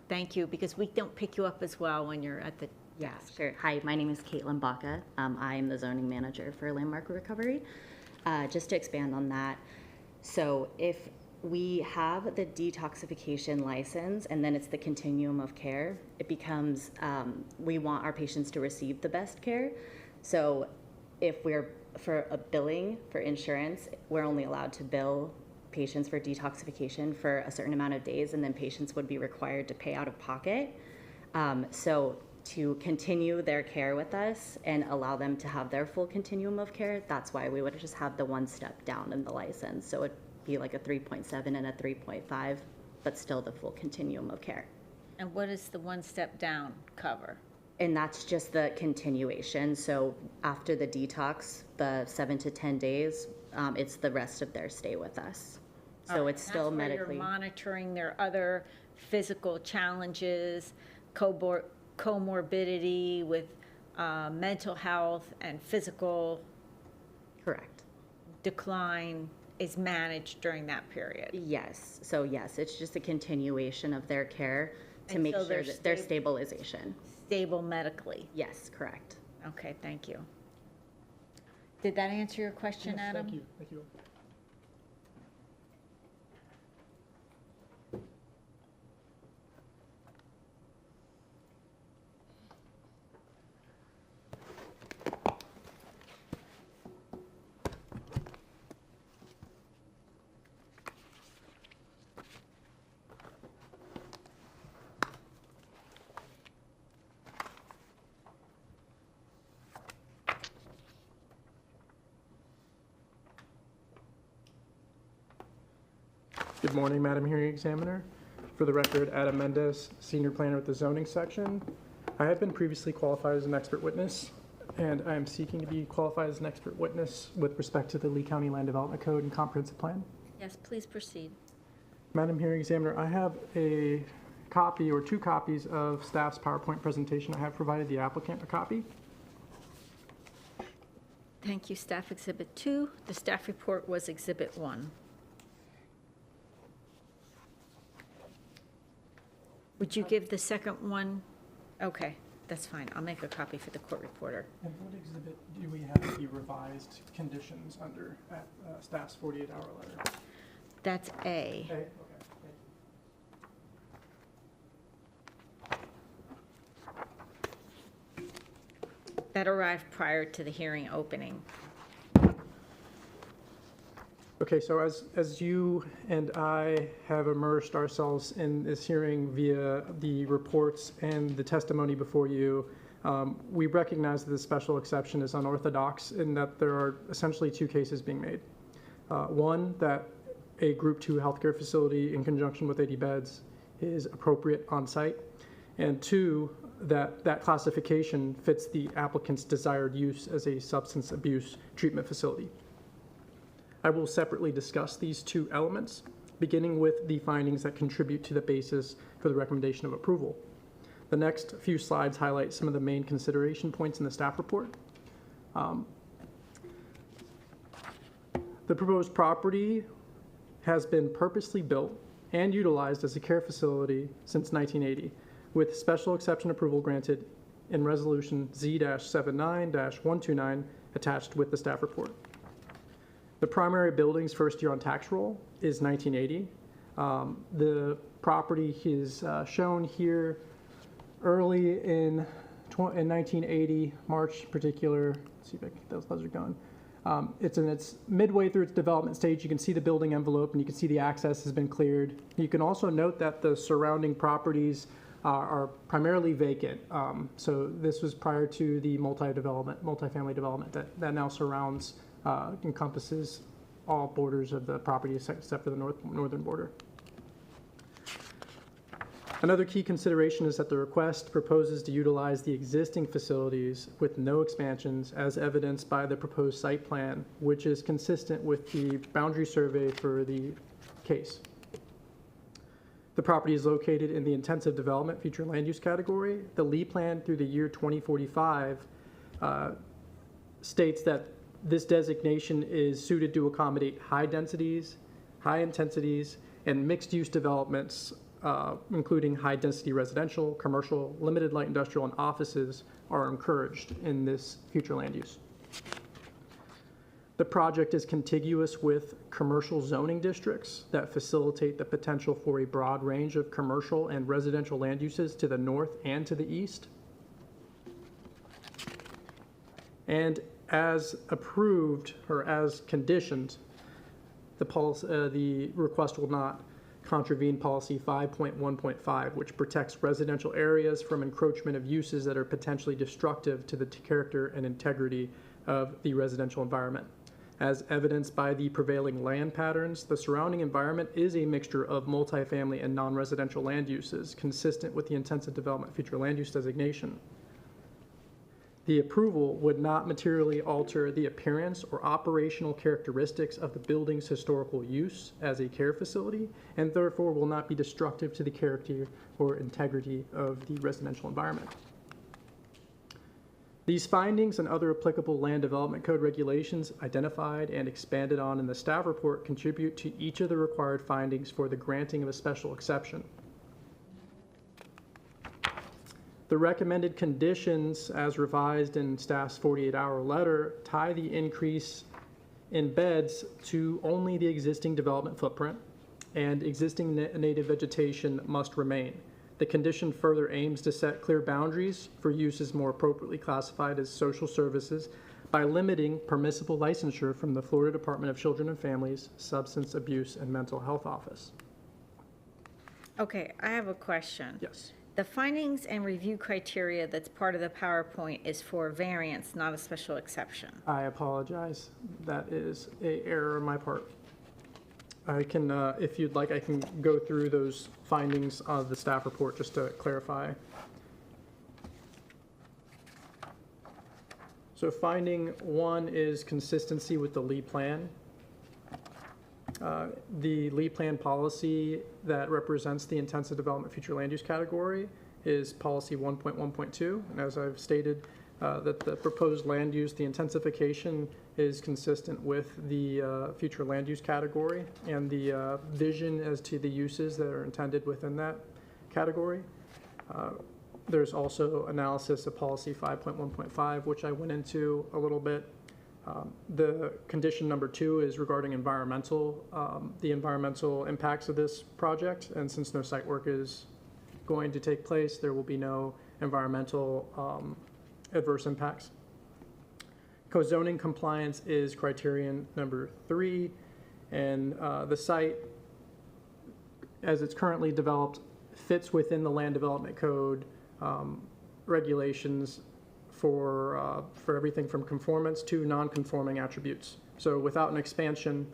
Thank you, because we don't pick you up as well when you're at the Yeah, desk. sure. Hi, my name is Caitlin Baca. I am the zoning manager for Landmark Recovery. Just to expand on that, so if we have the detoxification license and then it's the continuum of care, it becomes, we want our patients to receive the best care. So if we're for a billing for insurance, we're only allowed to bill patients for detoxification for a certain amount of days, and then patients would be required to pay out of pocket. So to continue their care with us and allow them to have their full continuum of care, that's why we would just have the one step down in the license. So it'd be like a 3.7 and a 3.5, but still the full continuum of care. And what does the one step down cover? And that's just the continuation. So after the detox, the 7 to 10 days, it's the rest of their stay with us. So it's still That's where medically. you're monitoring their other physical challenges, comorbidity with mental health and physical Correct. decline is managed during that period. Yes. So yes, it's just a continuation of their care to make Until sure they're that their stabilization. Stable medically. Yes, correct. Okay, thank you. Did that answer your question, Yes, Adam? Thank you. Thank you. Good morning, Madam Hearing Examiner. For the record, Adam Mendez, Senior Planner with the Zoning Section. I have been previously qualified as an expert witness, and I am seeking to be qualified as an expert witness with respect to the Lee County Land Development Code and Comprehensive Plan. Yes, please proceed. Madam Hearing Examiner, I have a copy or two copies of staff's PowerPoint presentation. I have provided the applicant a copy. Thank you, Staff Exhibit 2. The staff report was Exhibit 1. Would you give the second one? Okay, that's fine. I'll make a copy for the court reporter. And what exhibit do we have the revised conditions under at staff's 48-hour letter? That's A. Okay. that arrived prior to the hearing opening. Okay, so as you and I have immersed ourselves in this hearing via the reports and the testimony before you, we recognize that the special exception is unorthodox in that there are essentially two cases being made. One, that a Group 2 healthcare facility in conjunction with 80 beds is appropriate on site, and two, that classification fits the applicant's desired use as a substance abuse treatment facility. I will separately discuss these two elements, beginning with the findings that contribute to the basis for the recommendation of approval. The next few slides highlight some of the main consideration points in the staff report. The proposed property has been purposely built and utilized as a care facility since 1980, with special exception approval granted in Resolution Z-79-129 attached with the staff report. The primary building's first year on tax roll is 1980. The property is shown here early in 1980, March in particular. Let's see if those are going. It's in its midway through its development stage. You can see the building envelope and you can see the access has been cleared. You can also note that the surrounding properties are primarily vacant. So this was prior to the multifamily development that now surrounds, encompasses all borders of the property except for the northern border. Another key consideration is that the request proposes to utilize the existing facilities with no expansions as evidenced by the proposed site plan, which is consistent with the boundary survey for the case. The property is located in the intensive development future land use category. The Lee plan through the year 2045 states that this designation is suited to accommodate high densities, high intensities, and mixed-use developments, including high-density residential, commercial, limited light industrial, and offices are encouraged in this future land use. The project is contiguous with commercial zoning districts that facilitate the potential for a broad range of commercial and residential land uses to the north and to the east. And as approved or as conditioned, the request will not contravene policy 5.1.5, which protects residential areas from encroachment of uses that are potentially destructive to the character and integrity of the residential environment. As evidenced by the prevailing land patterns, the surrounding environment is a mixture of multifamily and non-residential land uses, consistent with the intensive development future land use designation. The approval would not materially alter the appearance or operational characteristics of the building's historical use as a care facility, and therefore will not be destructive to the character or integrity of the residential environment. These findings and other applicable land development code regulations identified and expanded on in the staff report contribute to each of the required findings for the granting of a special exception. The recommended conditions, as revised in staff's 48-hour letter, tie the increase in beds to only the existing development footprint, and existing native vegetation must remain. The condition further aims to set clear boundaries for uses more appropriately classified as social services by limiting permissible licensure from the Florida Department of Children and Families Substance Abuse and Mental Health Office. Okay, I have a question. Yes. The findings and review criteria that's part of the PowerPoint is for variance, not a special exception. I apologize. That is an error on my part. I can, if you'd like, I can go through those findings of the staff report just to clarify. So finding 1 is consistency with the Lee plan. The Lee plan policy that represents the intensive development future land use category is policy 1.1.2. And as I've stated, that the proposed land use, the intensification is consistent with the future land use category and the vision as to the uses that are intended within that category. There's also analysis of policy 5.1.5, which I went into a little bit. The condition number 2 is regarding environmental, the environmental impacts of this project. And since no site work is going to take place, there will be no environmental adverse impacts. Co-zoning compliance is criterion number 3, and the site, as it's currently developed, fits within the land development code regulations for everything from conformance to non-conforming attributes. So without an expansion,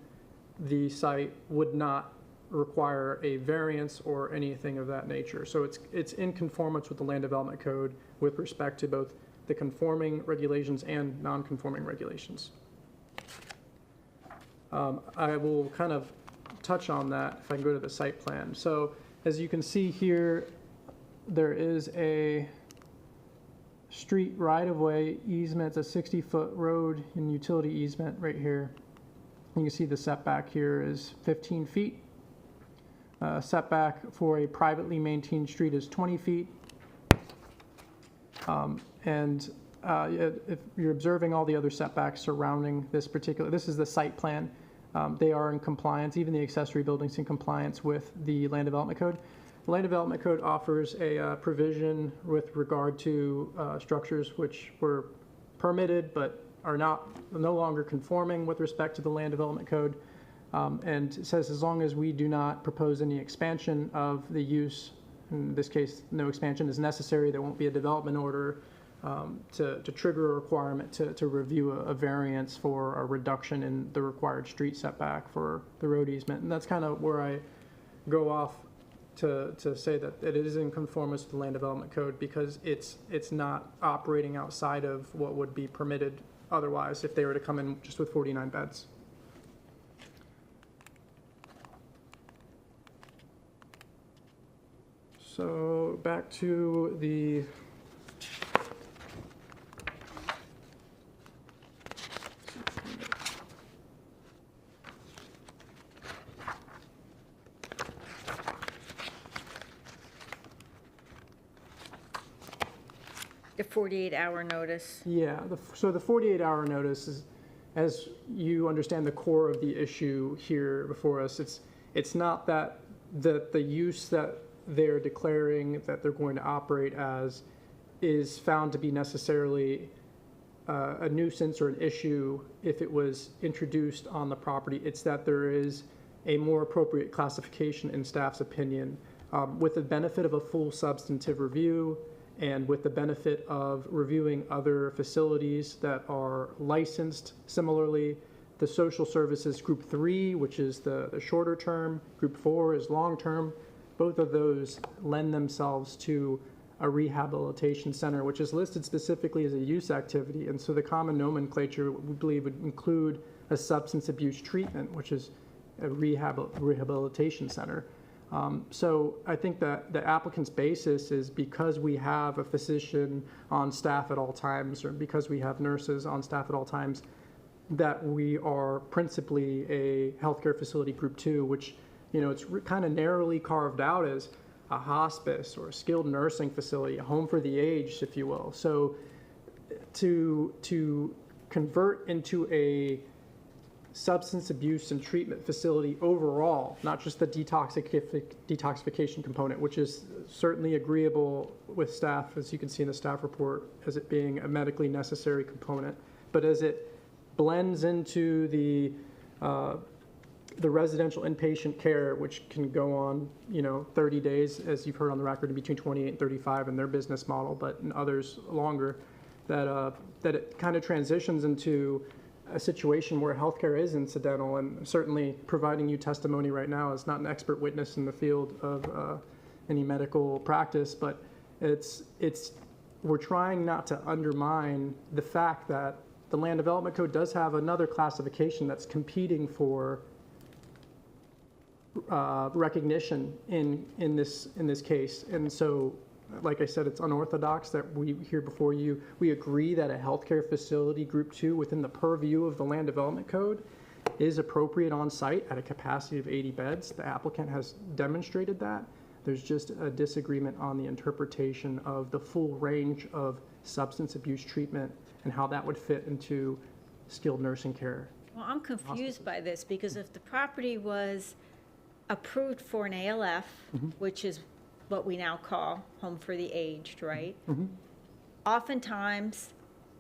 the site would not require a variance or anything of that nature. So it's in conformance with the land development code with respect to both the conforming regulations and non-conforming regulations. I will kind of touch on that if I can go to the site plan. So as you can see here, there is a street right-of-way easement. It's a 60-foot road and utility easement right here. You can see the setback here is 15 feet. Setback for a privately maintained street is 20 feet. If you're observing all the other setbacks surrounding this is the site plan. They are in compliance, even the accessory buildings in compliance with the land development code. The land development code offers a provision with regard to structures which were permitted but are no longer conforming with respect to the land development code. And it says as long as we do not propose any expansion of the use, in this case, no expansion is necessary, there won't be a development order to trigger a requirement to review a variance for a reduction in the required street setback for the road easement. And that's kind of where I go off to say that it is in conformance with the land development code, because it's not operating outside of what would be permitted otherwise if they were to come in just with 49 beds. So back to the The 48-hour notice. Yeah, so the 48-hour notice is, as you understand the core of the issue here before us, it's not that the use that they're declaring that they're going to operate as is found to be necessarily a nuisance or an issue if it was introduced on the property. It's that there is a more appropriate classification in staff's opinion, with the benefit of a full substantive review and with the benefit of reviewing other facilities that are licensed similarly. The social services group 3, which is the shorter term, group 4 is long term. Both of those lend themselves to a rehabilitation center, which is listed specifically as a use activity. And so the common nomenclature, we believe, would include a substance abuse treatment, which is a rehabilitation center. So I think that the applicant's basis is because we have a physician on staff at all times, or because we have nurses on staff at all times, that we are principally a healthcare facility group 2, which, you know, it's kind of narrowly carved out as a hospice or a skilled nursing facility, a home for the aged, if you will. So to convert into a substance abuse and treatment facility overall, not just the detoxification component, which is certainly agreeable with staff, as you can see in the staff report, as it being a medically necessary component, but as it blends into the residential inpatient care, which can go on, 30 days, as you've heard on the record, between 28 and 35 in their business model, but in others longer, that it kind of transitions into a situation where healthcare is incidental. And certainly providing you testimony right now is not an expert witness in the field of any medical practice, but we're trying not to undermine the fact that the Land Development Code does have another classification that's competing for recognition in this case. And so, like I said, it's unorthodox that we hear before you. We agree that a healthcare facility group 2 within the purview of the Land Development Code is appropriate on site at a capacity of 80 beds. The applicant has demonstrated that. There's just a disagreement on the interpretation of the full range of substance abuse treatment and how that would fit into skilled nursing care. Well, I'm confused by this, because if the property was approved for an ALF, which is what we now call home for the aged, right? Oftentimes,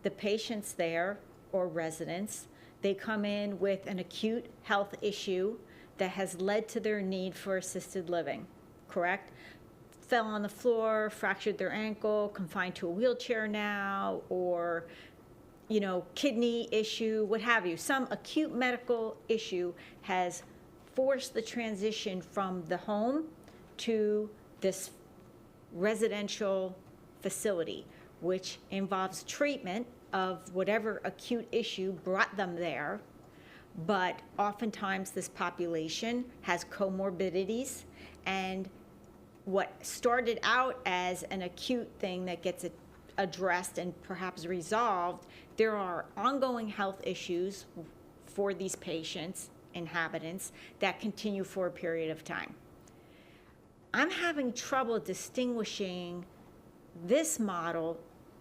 the patients there or residents. They come in with an acute health issue that has led to their need for assisted living, correct? Fell on the floor, fractured their ankle, confined to a wheelchair now, or, you know, kidney issue, what have you. Some acute medical issue has forced the transition from the home to this residential facility, which involves treatment of whatever acute issue brought them there. But oftentimes this population has comorbidities, and what started out as an acute thing that gets addressed and perhaps resolved, there are ongoing health issues for these patients, inhabitants, that continue for a period of time. I'm having trouble distinguishing this model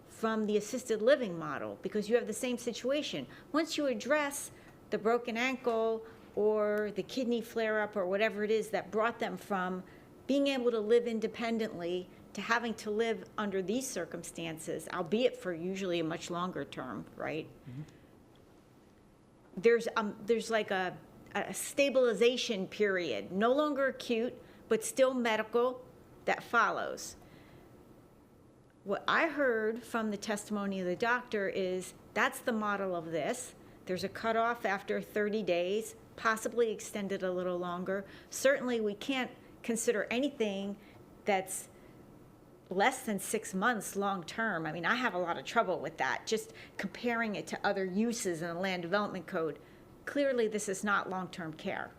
from the assisted living model, because you have the same situation. Once you address the broken ankle or the kidney flare-up or whatever it is that brought them from being able to live independently to having to live under these circumstances, albeit for usually a much longer term, right? Mm-hmm. There's like a stabilization period, no longer acute, but still medical, that follows. What I heard from the testimony of the doctor is that's the model of this. There's a cutoff after 30 days, possibly extended a little longer. Certainly we can't consider anything that's less than 6 months long term. I mean, I have a lot of trouble with that, just comparing it to other uses in the Land Development Code. Clearly this is not long-term care.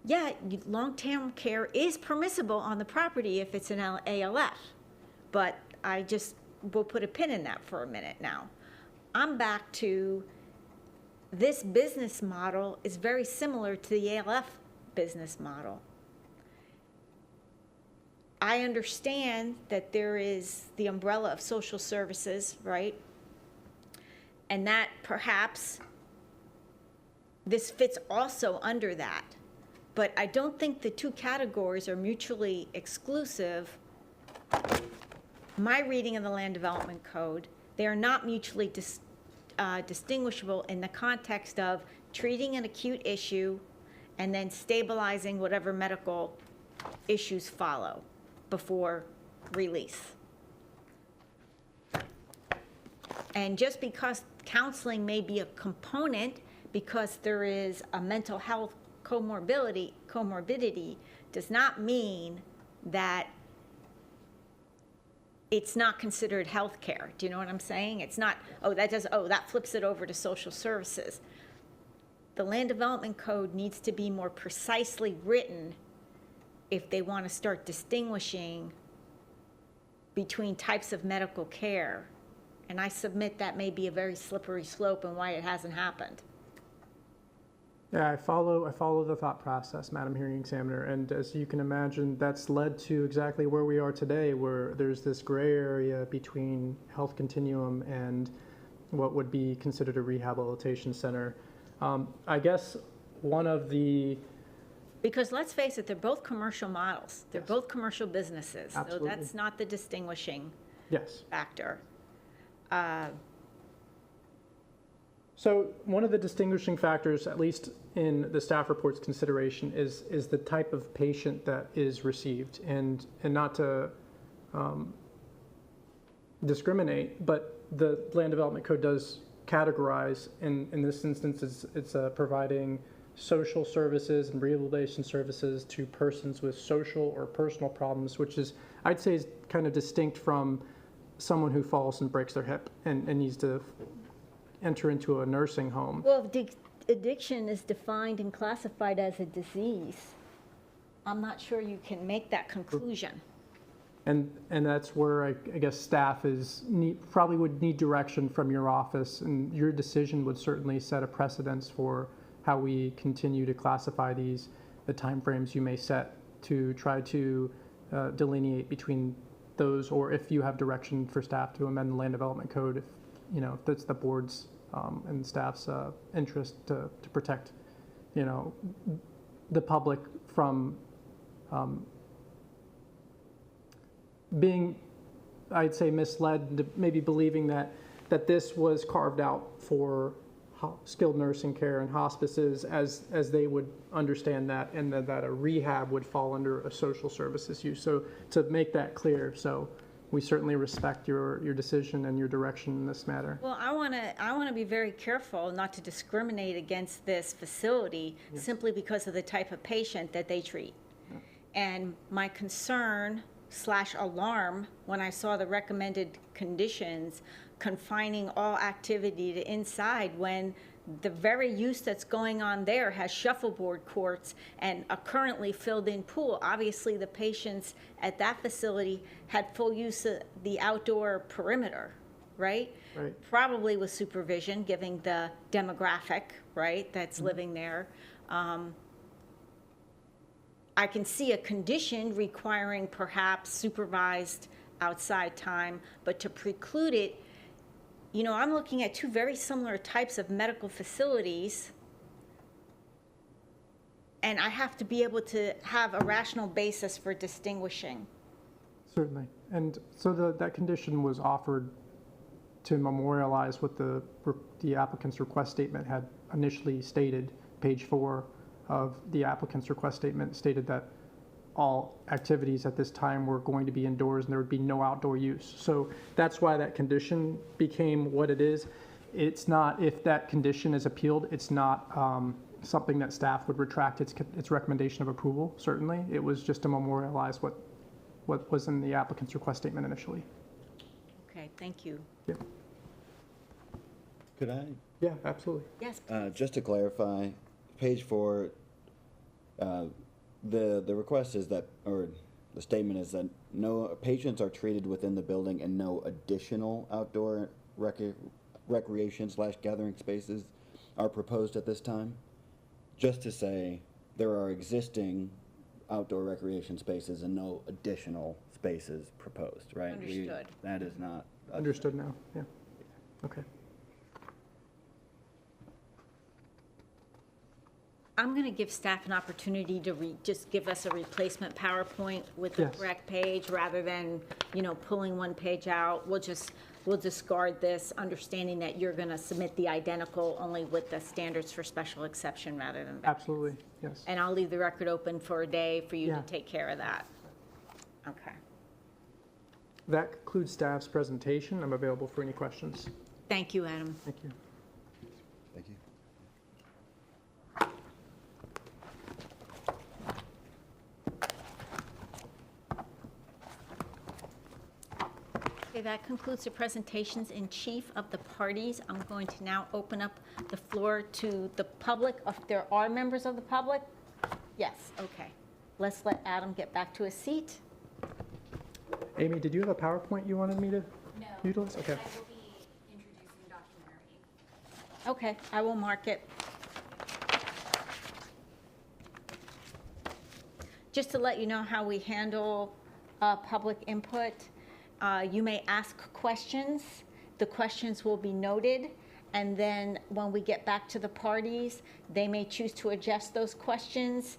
Yeah, long-term care is permissible on the property if it's an ALF, but I just will put a pin in that for a minute now. I'm back to this business model is very similar to the ALF business model. I understand that there is the umbrella of social services, right? And that perhaps this fits also under that. But I don't think the two categories are mutually exclusive. My reading of the Land Development Code, they are not mutually distinguishable in the context of treating an acute issue and then stabilizing whatever medical issues follow before release. And just because counseling may be a component, because there is a mental health comorbidity does not mean that it's not considered health care. Do you know what I'm saying? It's not, that flips it over to social services. The Land Development Code needs to be more precisely written if they want to start distinguishing between types of medical care. And I submit that may be a very slippery slope and why it hasn't happened. Yeah, I follow the thought process, Madam Hearing Examiner, and as you can imagine, that's led to exactly where we are today, where there's this gray area between health continuum and what would be considered a rehabilitation center. I guess one of the... Because let's face it, they're both commercial models. They're Yes. both commercial businesses. Absolutely. So that's not the distinguishing Yes. factor. So one of the distinguishing factors, at least in the staff report's consideration, is the type of patient that is received, and not to discriminate, but the Land Development Code does categorize, in this instance, it's providing social services and rehabilitation services to persons with social or personal problems, which is, I'd say, is kind of distinct from someone who falls and breaks their hip and needs to enter into a nursing home. Well, if addiction is defined and classified as a disease, I'm not sure you can make that conclusion. And that's where I guess staff probably would need direction from your office, and your decision would certainly set a precedence for how we continue to classify these, the timeframes you may set to try to delineate between those, or if you have direction for staff to amend the Land Development Code, if that's the board's and staff's interest to protect, the public from being, I'd say, misled, maybe believing that that this was carved out for skilled nursing care and hospices as they would understand that, and that a rehab would fall under a social services use. So to make that clear, so we certainly respect your decision and your direction in this matter. Well, I want to be very careful not to discriminate against this facility simply because of the type of patient that they treat. And my concern / alarm when I saw the recommended conditions confining all activity to inside, when the very use that's going on there has shuffleboard courts and a currently filled-in pool. Obviously, the patients at that facility had full use of the outdoor perimeter, right? Right. Probably with supervision, given the demographic, right, that's living there. I can see a condition requiring perhaps supervised outside time, but to preclude it, you know, I'm looking at two very similar types of medical facilities, and I have to be able to have a rational basis for distinguishing. Certainly. And so that condition was offered to memorialize what the applicant's request statement had initially stated. Page 4 of the applicant's request statement stated that all activities at this time were going to be indoors and there would be no outdoor use. So that's why that condition became what it is. It's not, if that condition is appealed, it's not something that staff would retract its recommendation of approval, certainly. It was just to memorialize what was in the applicant's request statement initially. Okay, thank you. Yeah, Could I? yeah, absolutely. Yes, Just to clarify, page 4, the request is that, or the statement is that no patients are treated within the building and no additional outdoor recreation / gathering spaces are proposed at this time. Just to say there are existing outdoor recreation spaces and no additional spaces proposed, right? Understood. That is not. Understood now, yeah. Okay. I'm going to give staff an opportunity to just give us a replacement PowerPoint with the Yes. correct page rather than, you know, pulling one page out. We'll discard this, understanding that you're going to submit the identical, only with the standards for special exception rather than. Absolutely, yes. And I'll leave the record open for a day for you Yeah. to take care of that. Okay. That concludes staff's presentation. I'm available for any questions. Thank you, Adam. Thank you. Thank you. Okay, that concludes the presentations in chief of the parties. I'm going to now open up the floor to the public. If there are members of the public? Yes, okay. Let's let Adam get back to his seat. Amy, did you have a PowerPoint you wanted me to utilize? Okay. I will be introducing Dr. Murray. Okay, I will mark it. Just to let you know how we handle public input, you may ask questions. The questions will be noted, and then when we get back to the parties, they may choose to adjust those questions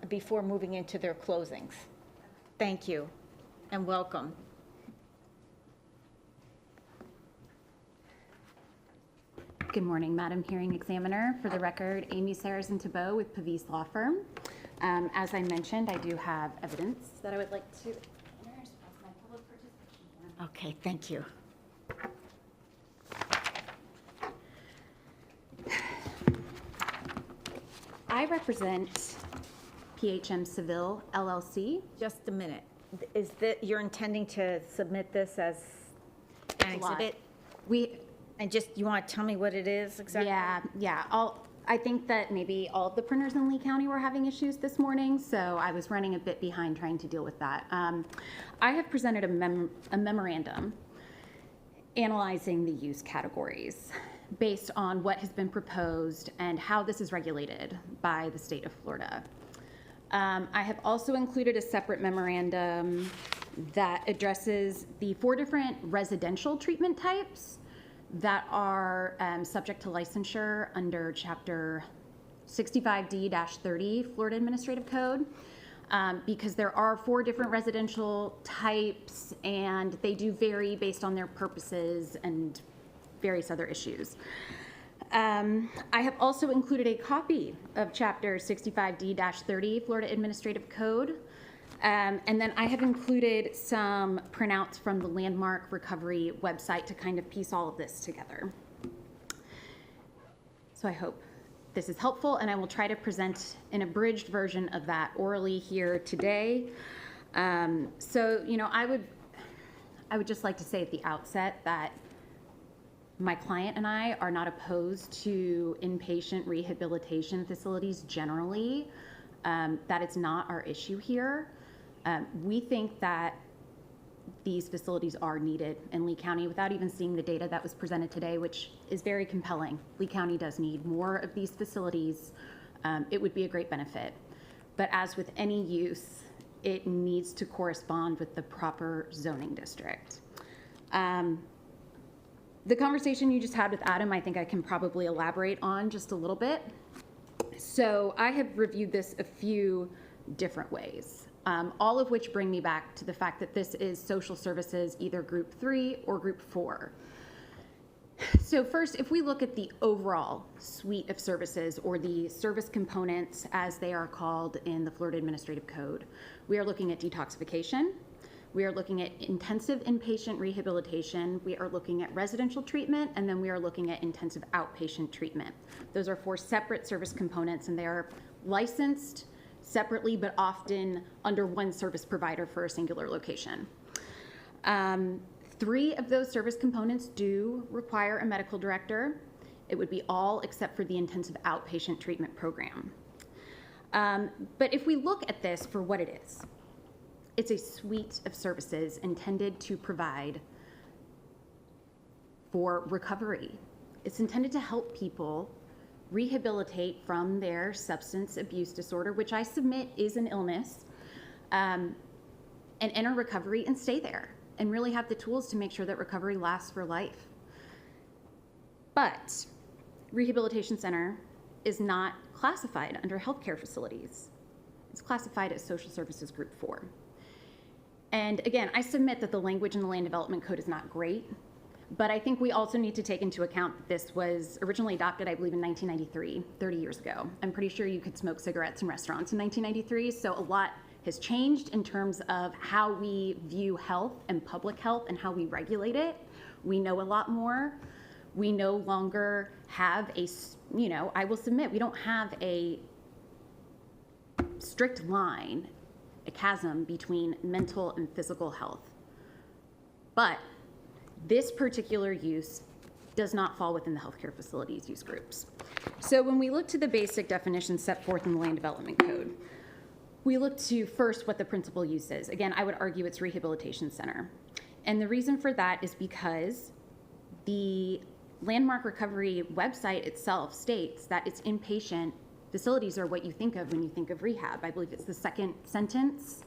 before moving into their closings. Thank you, and welcome. Good morning, Madam Hearing Examiner. For the record, Amy Sarrazin-Tabot with Pavis Law Firm. As I mentioned, I do have evidence that I would like to intersperse my public participation form. Okay, thank you. I represent PHM Seville LLC. Just a minute. Is that, you're intending to submit this as an Lot. exhibit? We, And just, you want to tell me what it is exactly? yeah. I think that maybe all of the printers in Lee County were having issues this morning, so I was running a bit behind trying to deal with that. I have presented a memorandum analyzing the use categories based on what has been proposed and how this is regulated by the state of Florida. I have also included a separate memorandum that addresses the 4 different residential treatment types that are subject to licensure under Chapter 65D-30 Florida Administrative Code, because there are 4 different residential types and they do vary based on their purposes and various other issues. I have also included a copy of Chapter 65D-30 Florida Administrative Code. And then I have included some printouts from the Landmark Recovery website to kind of piece all of this together. So I hope this is helpful, and I will try to present an abridged version of that orally here today. So, you know, I would just like to say at the outset that my client and I are not opposed to inpatient rehabilitation facilities generally. That is not our issue here. We think that these facilities are needed in Lee County without even seeing the data that was presented today, which is very compelling. Lee County does need more of these facilities. It would be a great benefit. But as with any use, it needs to correspond with the proper zoning district. The conversation you just had with Adam, I think I can probably elaborate on just a little bit. So I have reviewed this a few different ways, all of which bring me back to the fact that this is social services, either group 3 or group 4. So first, if we look at the overall suite of services, or the service components as they are called in the Florida Administrative Code, we are looking at detoxification, we are looking at intensive inpatient rehabilitation, we are looking at residential treatment, and then we are looking at intensive outpatient treatment. Those are 4 separate service components, and they are licensed separately, but often under one service provider for a singular location. 3 of those service components do require a medical director. It would be all except for the intensive outpatient treatment program. But if we look at this for what it is, it's a suite of services intended to provide for recovery. It's intended to help people rehabilitate from their substance abuse disorder, which I submit is an illness, and enter recovery and stay there and really have the tools to make sure that recovery lasts for life. But rehabilitation center is not classified under healthcare facilities. It's classified as social services group 4. And again, I submit that the language in the Land Development Code is not great, but I think we also need to take into account that this was originally adopted, I believe, in 1993, 30 years ago. I'm pretty sure you could smoke cigarettes in restaurants in 1993, so a lot has changed in terms of how we view health and public health and how we regulate it. We know a lot more. We no longer have a, you know, I will submit, we don't have a strict line, a chasm between mental and physical health. But this particular use does not fall within the healthcare facilities use groups. So when we look to the basic definitions set forth in the Land Development Code, we look to first what the principal use is. Again, I would argue it's rehabilitation center. And the reason for that is because the Landmark Recovery website itself states that its inpatient facilities are what you think of when you think of rehab. I believe it's the second sentence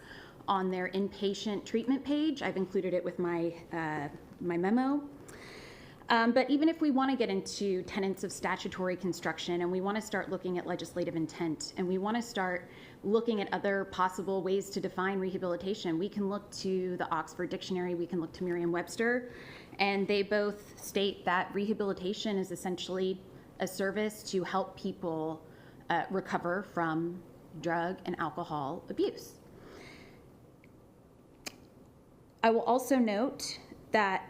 on their inpatient treatment page. I've included it with my memo. But even if we want to get into tenets of statutory construction, and we want to start looking at legislative intent, and we want to start looking at other possible ways to define rehabilitation, we can look to the Oxford Dictionary, we can look to Merriam-Webster, and they both state that rehabilitation is essentially a service to help people recover from drug and alcohol abuse. I will also note that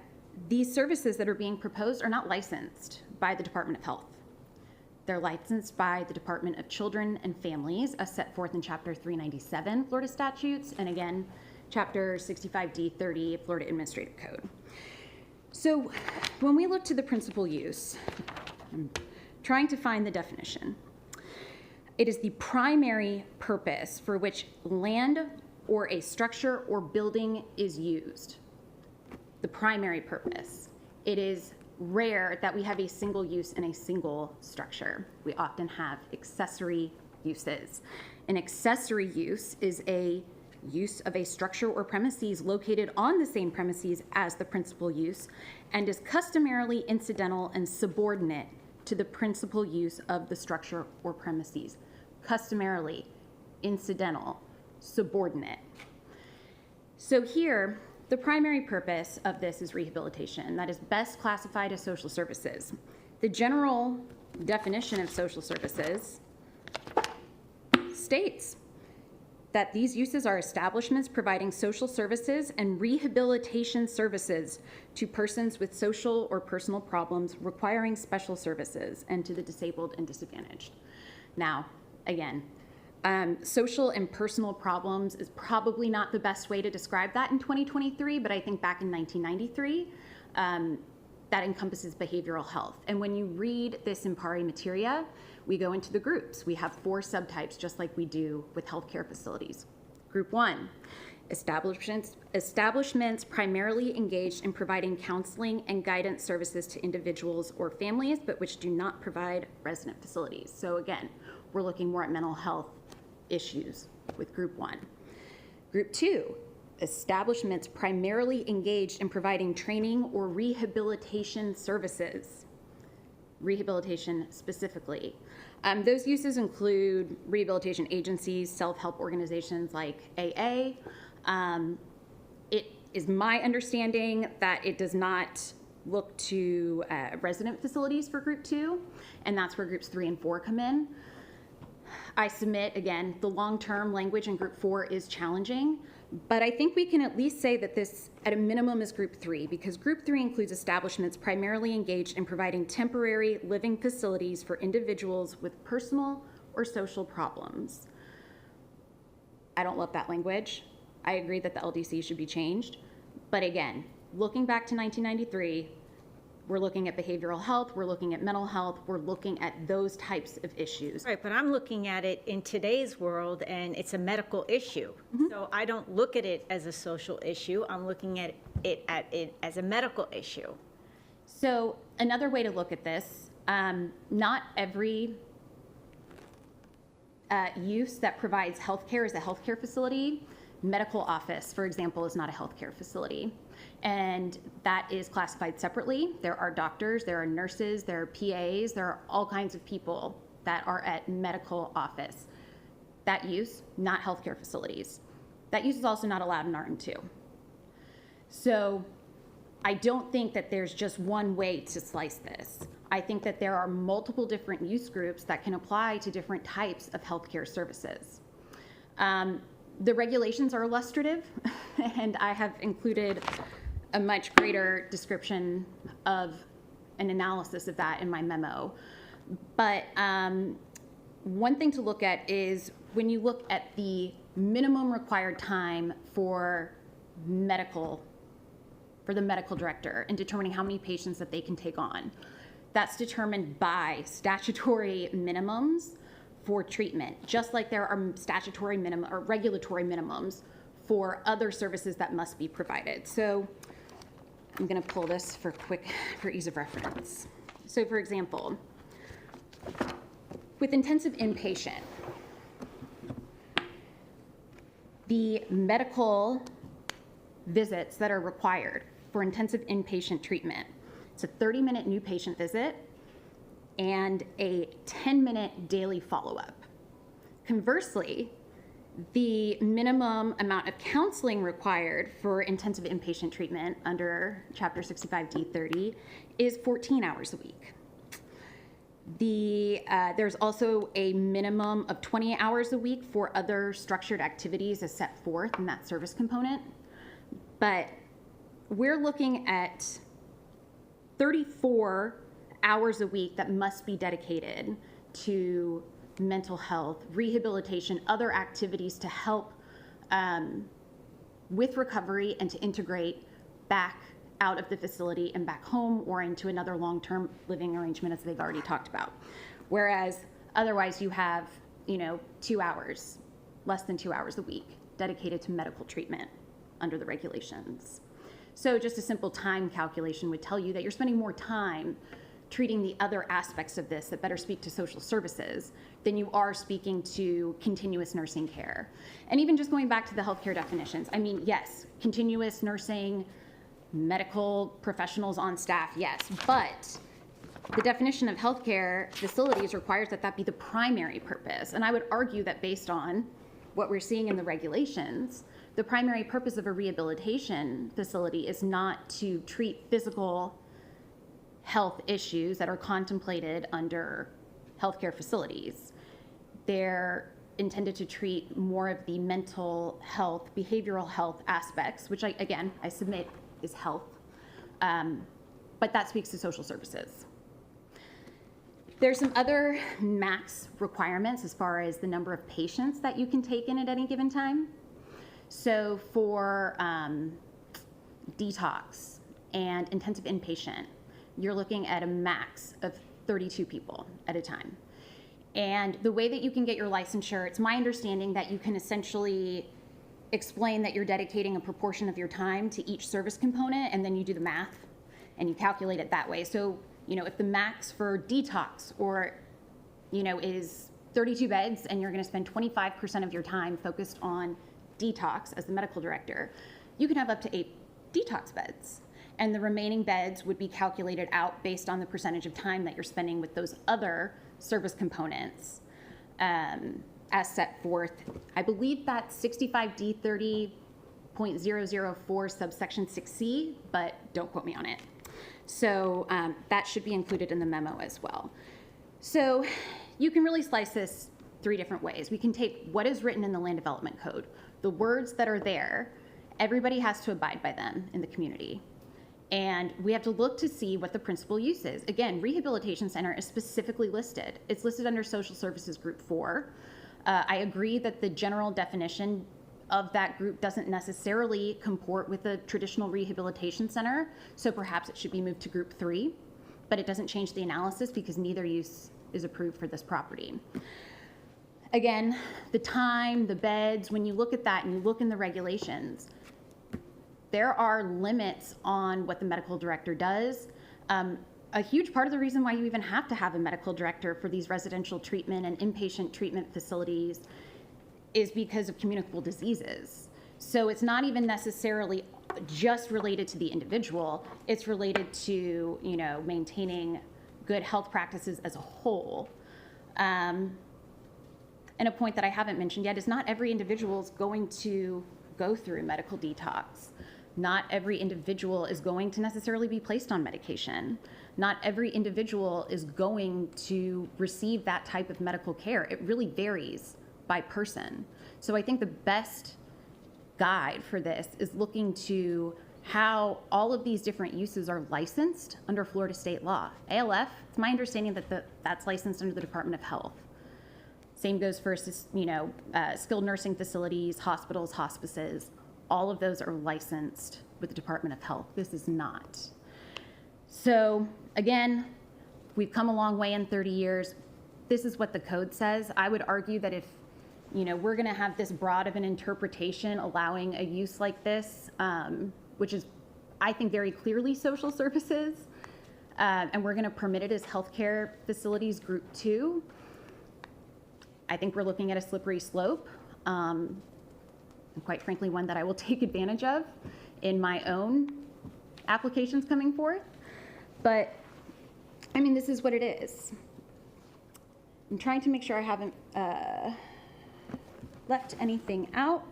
these services that are being proposed are not licensed by the Department of Health. They're licensed by the Department of Children and Families, as set forth in Chapter 397 Florida statutes, and again, Chapter 65D-30 Florida Administrative Code. So when we look to the principal use, I'm trying to find the definition. It is the primary purpose for which land or a structure or building is used. The primary purpose. It is rare that we have a single use in a single structure. We often have accessory uses. An accessory use is a use of a structure or premises located on the same premises as the principal use and is customarily incidental and subordinate to the principal use of the structure or premises. Customarily, incidental, subordinate. So here, The primary purpose of this is rehabilitation. That is best classified as social services. The general definition of social services states that these uses are establishments providing social services and rehabilitation services to persons with social or personal problems requiring special services and to the disabled and disadvantaged. Now, again, social and personal problems is probably not the best way to describe that in 2023, but I think back in 1993, that encompasses behavioral health. And when you read this in pari materia, we go into the groups. We have 4 subtypes, just like we do with healthcare facilities. Group 1, establishments primarily engaged in providing counseling and guidance services to individuals or families, but which do not provide resident facilities. So again, we're looking more at mental health issues with Group 1. Group 2, establishments primarily engaged in providing training or rehabilitation services. Rehabilitation specifically. Those uses include rehabilitation agencies, self-help organizations like AA. It is my understanding that it does not look to resident facilities for Group 2, and that's where Groups 3 and 4 come in. I submit, again, the long-term language in Group 4 is challenging, but I think we can at least say that this, at a minimum, is Group 3, because Group 3 includes establishments primarily engaged in providing temporary living facilities for individuals with personal or social problems. I don't love that language. I agree that the LDC should be changed, but again, looking back to 1993, we're looking at behavioral health, we're looking at mental health, we're looking at those types of issues. Right, but I'm looking at it in today's world, and it's a medical issue. So I don't look at it as a social issue. I'm looking at it as a medical issue. So another way to look at this, not every use that provides healthcare is a healthcare facility. Medical office, for example, is not a healthcare facility. And that is classified separately. There are doctors, there are nurses, there are PAs, there are all kinds of people that are at medical office. That use, not healthcare facilities. That use is also not allowed in RM2. So I don't think that there's just one way to slice this. I think that there are multiple different use groups that can apply to different types of healthcare services. The regulations are illustrative, and I have included a much greater description of an analysis of that in my memo. But one thing to look at is when you look at the minimum required time for the medical director in determining how many patients that they can take on. That's determined by statutory minimums for treatment, just like there are statutory minimum or regulatory minimums for other services that must be provided. So I'm going to pull this for ease of reference. So for example, with intensive inpatient, the medical visits that are required for intensive inpatient treatment, it's a 30-minute new patient visit and a 10-minute daily follow-up. Conversely, the minimum amount of counseling required for intensive inpatient treatment under Chapter 65D30 is 14 hours a week. There's also a minimum of 20 hours a week for other structured activities as set forth in that service component. But we're looking at 34 hours a week that must be dedicated to mental health, rehabilitation, other activities to help with recovery and to integrate back out of the facility and back home or into another long-term living arrangement, as they've already talked about. Whereas otherwise you have, 2 hours, less than 2 hours a week dedicated to medical treatment under the regulations. So just a simple time calculation would tell you that you're spending more time treating the other aspects of this that better speak to social services than you are speaking to continuous nursing care. And even just going back to the healthcare definitions, I mean, yes, continuous nursing, medical professionals on staff, yes, but the definition of healthcare facilities requires that that be the primary purpose. And I would argue that based on what we're seeing in the regulations the primary purpose of a rehabilitation facility is not to treat physical health issues that are contemplated under healthcare facilities. They're intended to treat more of the mental health, behavioral health aspects, which I submit is health, but that speaks to social services. There's some other max requirements as far as the number of patients that you can take in at any given time. So for detox and intensive inpatient, you're looking at a max of 32 people at a time. And the way that you can get your licensure, it's my understanding that you can essentially explain that you're dedicating a proportion of your time to each service component, and then you do the math and you calculate it that way. So, if the max for detox is 32 beds and you're going to spend 25% of your time focused on detox as the medical director, you can have up to 8 detox beds. And the remaining beds would be calculated out based on the percentage of time that you're spending with those other service components as set forth. I believe that's 65D30.004 subsection 6C, but don't quote me on it. So that should be included in the memo as well. So you can really slice this 3 different ways. We can take what is written in the land development code, the words that are there, everybody has to abide by them in the community. And we have to look to see what the principal use is. Again, rehabilitation center is specifically listed. It's listed under social services group 4. I agree that the general definition of that group doesn't necessarily comport with a traditional rehabilitation center, so perhaps it should be moved to group 3, but it doesn't change the analysis because neither use is approved for this property. Again, the time, the beds, when you look at that and you look in the regulations, there are limits on what the medical director does. A huge part of the reason why you even have to have a medical director for these residential treatment and inpatient treatment facilities is because of communicable diseases. So it's not even necessarily just related to the individual, it's related to, maintaining good health practices as a whole. And a point that I haven't mentioned yet is not every individual is going to go through medical detox. Not every individual is going to necessarily be placed on medication. Not every individual is going to receive that type of medical care. It really varies by person. So I think the best guide for this is looking to how all of these different uses are licensed under Florida state law. ALF, it's my understanding that that's licensed under the Department of Health. Same goes for, skilled nursing facilities, hospitals, hospices. All of those are licensed with the Department of Health. This is not. So again, we've come a long way in 30 years. This is what the code says. I would argue that if we're going to have this broad of an interpretation allowing a use like this, which is, I think, very clearly social services, and we're going to permit it as healthcare facilities group 2, I think we're looking at a slippery slope. And quite frankly, one that I will take advantage of in my own applications coming forth. But, this is what it is. I'm trying to make sure I haven't left anything out.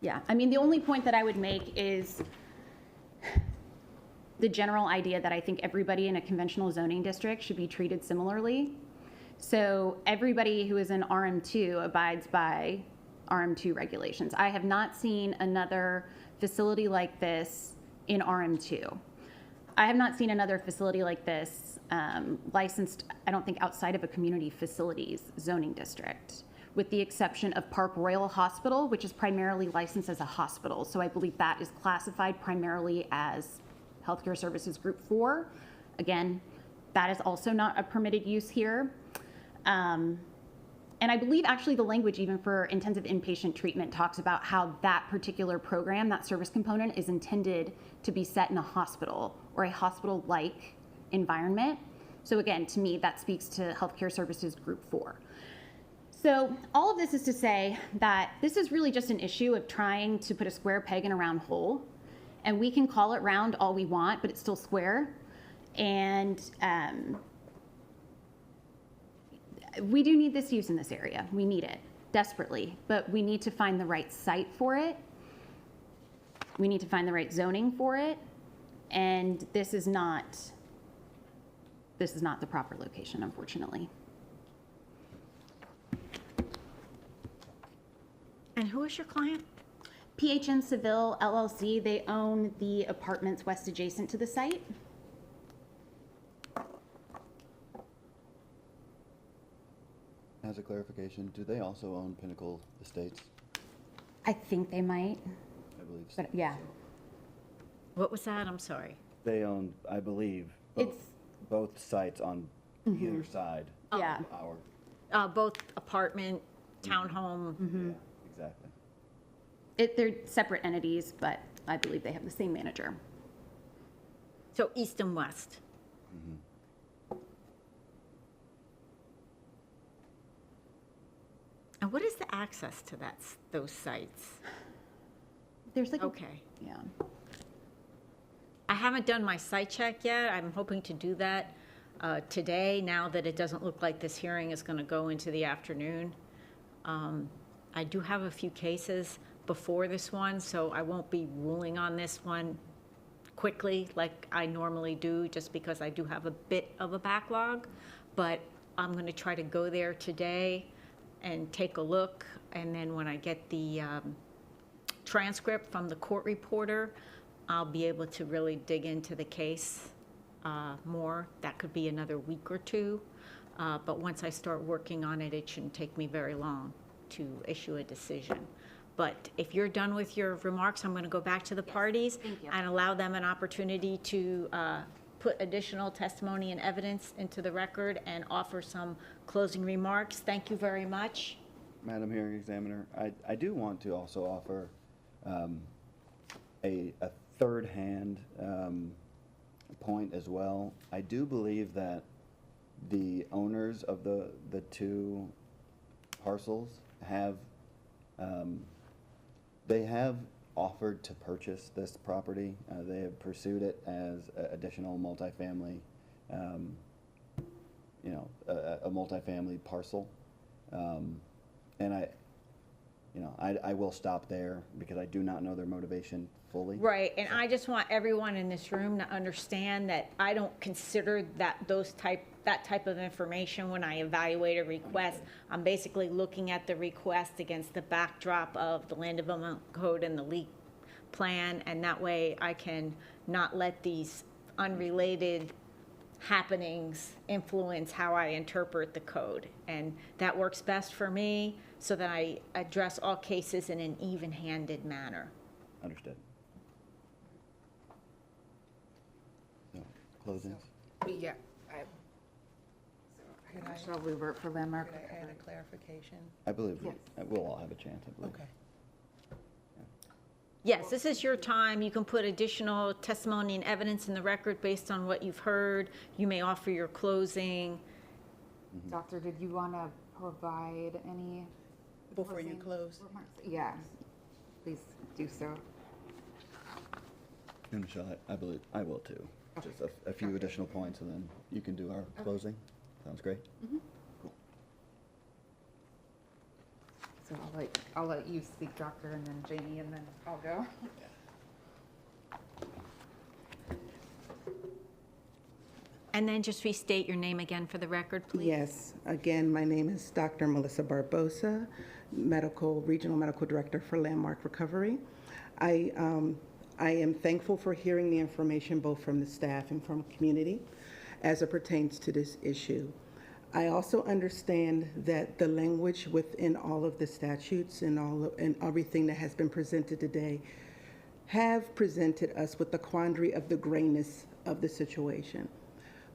Yeah, the only point that I would make is the general idea that I think everybody in a conventional zoning district should be treated similarly. So everybody who is in RM2 abides by RM2 regulations. I have not seen another facility like this in RM2. I have not seen another facility like this licensed, I don't think, outside of a community facilities zoning district, with the exception of Park Royal Hospital, which is primarily licensed as a hospital. So I believe that is classified primarily as Healthcare Services Group 4. Again, that is also not a permitted use here. And I believe actually the language even for intensive inpatient treatment talks about how that particular program, that service component, is intended to be set in a hospital or a hospital-like environment. So again, to me, that speaks to Healthcare Services Group 4. So all of this is to say that this is really just an issue of trying to put a square peg in a round hole. And we can call it round all we want, but it's still square. And we do need this use in this area. We need it desperately, but we need to find the right site for it. We need to find the right zoning for it. And this is not the proper location, unfortunately. And who is your client? PHN Seville LLC, they own the apartments west adjacent to the site. As a clarification, do they also own Pinnacle Estates? I think they might, I believe so. but yeah. What was that? I'm sorry. They own, I believe, both sites on either side. Yeah. of Our, Both apartment, townhome. yeah, exactly. They're separate entities, but I believe they have the same manager. So east and west. And what is the access to those sites? There's like, Okay. yeah. I haven't done my site check yet. I'm hoping to do that today, now that it doesn't look like this hearing is going to go into the afternoon. I do have a few cases before this one, so I won't be ruling on this one quickly like I normally do, just because I do have a bit of a backlog. But I'm going to try to go there today and take a look, and then when I get the transcript from the court reporter, I'll be able to really dig into the case more. That could be another week or two, but once I start working on it, it shouldn't take me very long to issue a decision. But if you're done with your remarks, I'm going to go back to the parties thank you. and allow them an opportunity to put additional testimony and evidence into the record and offer some closing remarks. Thank you very much. Madam Hearing Examiner, I do want to also offer a third-hand point as well. I do believe that the owners of the two parcels have, they have offered to purchase this property. They have pursued it as additional multifamily, a multifamily parcel. And I will stop there because I do not know their motivation fully. Right, and I just want everyone in this room to understand that I don't consider that type of information when I evaluate a request. I'm basically looking at the request against the backdrop of the Land Development Code and the LEAP plan, and that way I can not let these unrelated happenings influence how I interpret the code. And that works best for me, so that I address all cases in an even-handed manner. Understood. So, closings? Yeah. Shall we revert for landmark? Could I add a clarification? I believe Yes. we'll all have a chance, I believe. Okay. Yes, this is your time. You can put additional testimony and evidence in the record based on what you've heard. You may offer your closing. Doctor, did you want to provide any? Before you closing close? remarks? Yeah, please do so. And Michelle, I believe I will too. Just a few additional points, and then you can do our closing. Sounds great. So I'll let you speak, Doctor, and then Jamie, and then I'll go. And then just restate your name again for the record, please. Yes, again, my name is Dr. Melissa Barbosa, Regional Medical Director for Landmark Recovery. I am thankful for hearing the information both from the staff and from community as it pertains to this issue. I also understand that the language within all of the statutes and everything that has been presented today have presented us with the quandary of the grayness of the situation,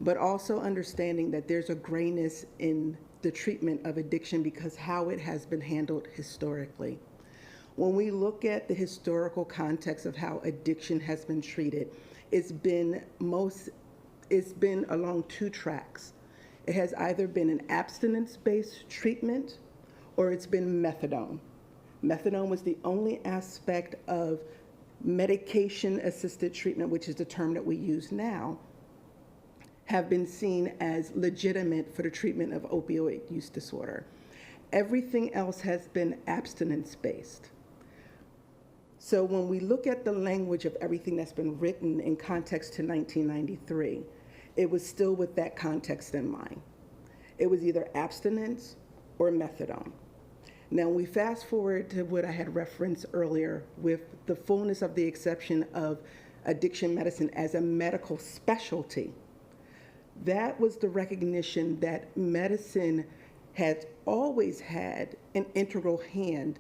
but also understanding that there's a grayness in the treatment of addiction because how it has been handled historically. When we look at the historical context of how addiction has been treated, it's been along two tracks. It has either been an abstinence-based treatment or it's been methadone. Methadone was the only aspect of medication-assisted treatment, which is the term that we use now, have been seen as legitimate for the treatment of opioid use disorder. Everything else has been abstinence-based. So when we look at the language of everything that's been written in context to 1993, it was still with that context in mind. It was either abstinence or methadone. Now we fast forward to what I had referenced earlier with the fullness of the exception of addiction medicine as a medical specialty. That was the recognition that medicine has always had an integral hand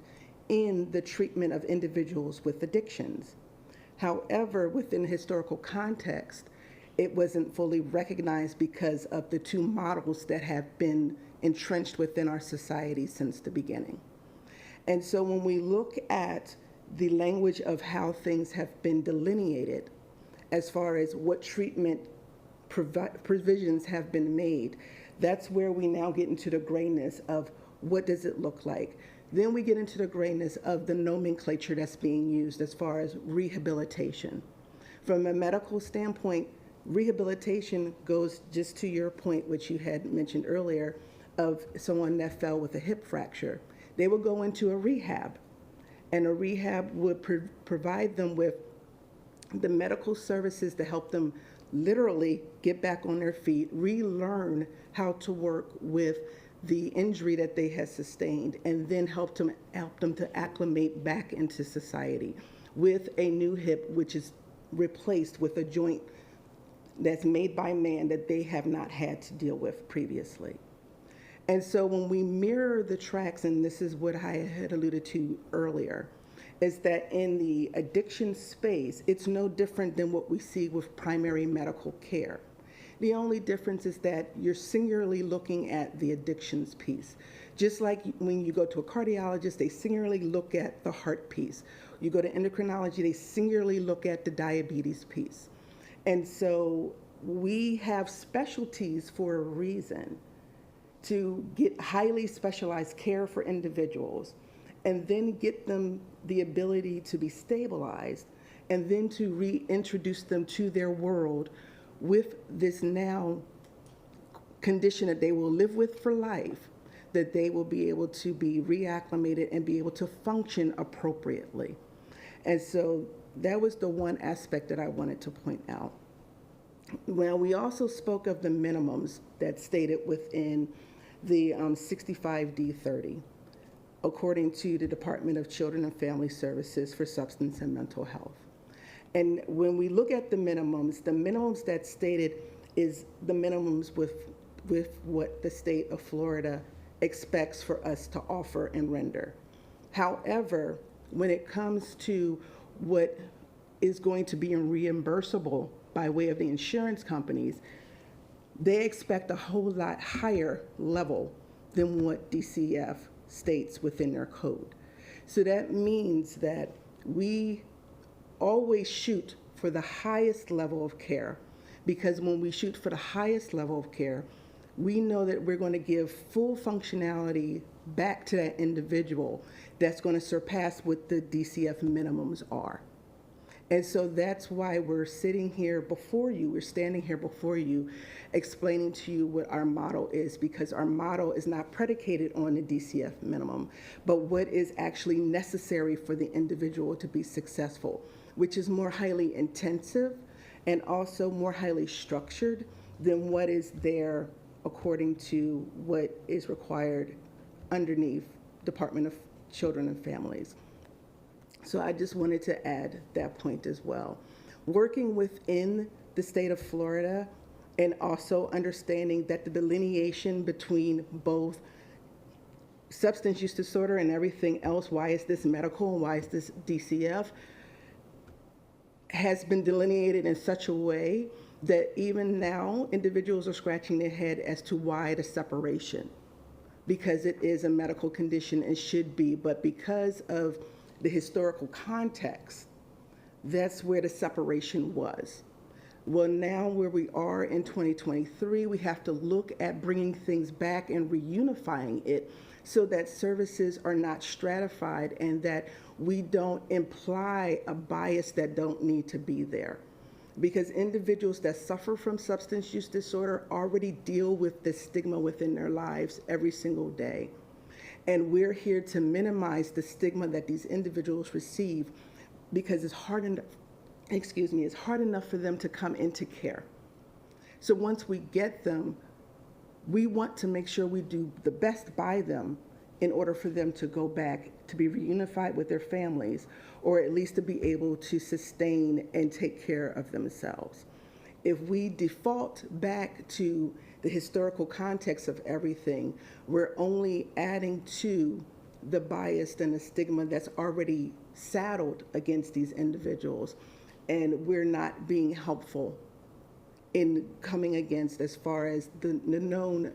in the treatment of individuals with addictions. However, within historical context, it wasn't fully recognized because of the two models that have been entrenched within our society since the beginning. And so when we look at the language of how things have been delineated as far as what treatment provisions have been made, that's where we now get into the grayness of what does it look like. Then we get into the grayness of the nomenclature that's being used as far as rehabilitation. From a medical standpoint, rehabilitation goes just to your point, which you had mentioned earlier, of someone that fell with a hip fracture. They will go into a rehab, and a rehab would provide them with the medical services to help them literally get back on their feet, relearn how to work with the injury that they had sustained, and then help them to acclimate back into society with a new hip, which is replaced with a joint that's made by man that they have not had to deal with previously. And so when we mirror the tracks, and this is what I had alluded to earlier, is that in the addiction space, it's no different than what we see with primary medical care. The only difference is that you're singularly looking at the addictions piece. Just like when you go to a cardiologist, they singularly look at the heart piece. You go to endocrinology, they singularly look at the diabetes piece. And so we have specialties for a reason, to get highly specialized care for individuals and then get them the ability to be stabilized and then to reintroduce them to their world with this now condition that they will live with for life, that they will be able to be reacclimated and be able to function appropriately. And so that was the one aspect that I wanted to point out. Well, we also spoke of the minimums that stated within the 65D30, according to the Department of Children and Family Services for Substance and Mental Health. And when we look at the minimums that stated is the minimums with what the state of Florida expects for us to offer and render. However, when it comes to what is going to be reimbursable by way of the insurance companies, they expect a whole lot higher level than what DCF states within their code. So that means that we always shoot for the highest level of care, because when we shoot for the highest level of care, we know that we're going to give full functionality back to that individual that's going to surpass what the DCF minimums are. And so that's why we're standing here before you, explaining to you what our model is, because our model is not predicated on the DCF minimum, but what is actually necessary for the individual to be successful, which is more highly intensive and also more highly structured than what is there according to what is required underneath Department of Children and Families. So I just wanted to add that point as well. Working within the state of Florida and also understanding that the delineation between both substance use disorder and everything else, why is this medical and why is this DCF, has been delineated in such a way that even now individuals are scratching their head as to why the separation, because it is a medical condition and should be, but because of the historical context, that's where the separation was. Well, now where we are in 2023, we have to look at bringing things back and reunifying it so that services are not stratified and that we don't imply a bias that don't need to be there. because individuals that suffer from substance use disorder already deal with the stigma within their lives every single day. And we're here to minimize the stigma that these individuals receive, because it's hard enough for them to come into care. So once we get them, we want to make sure we do the best by them in order for them to go back to be reunified with their families, or at least to be able to sustain and take care of themselves. If we default back to the historical context of everything, we're only adding to the bias and the stigma that's already saddled against these individuals, and we're not being helpful in coming against as far as the known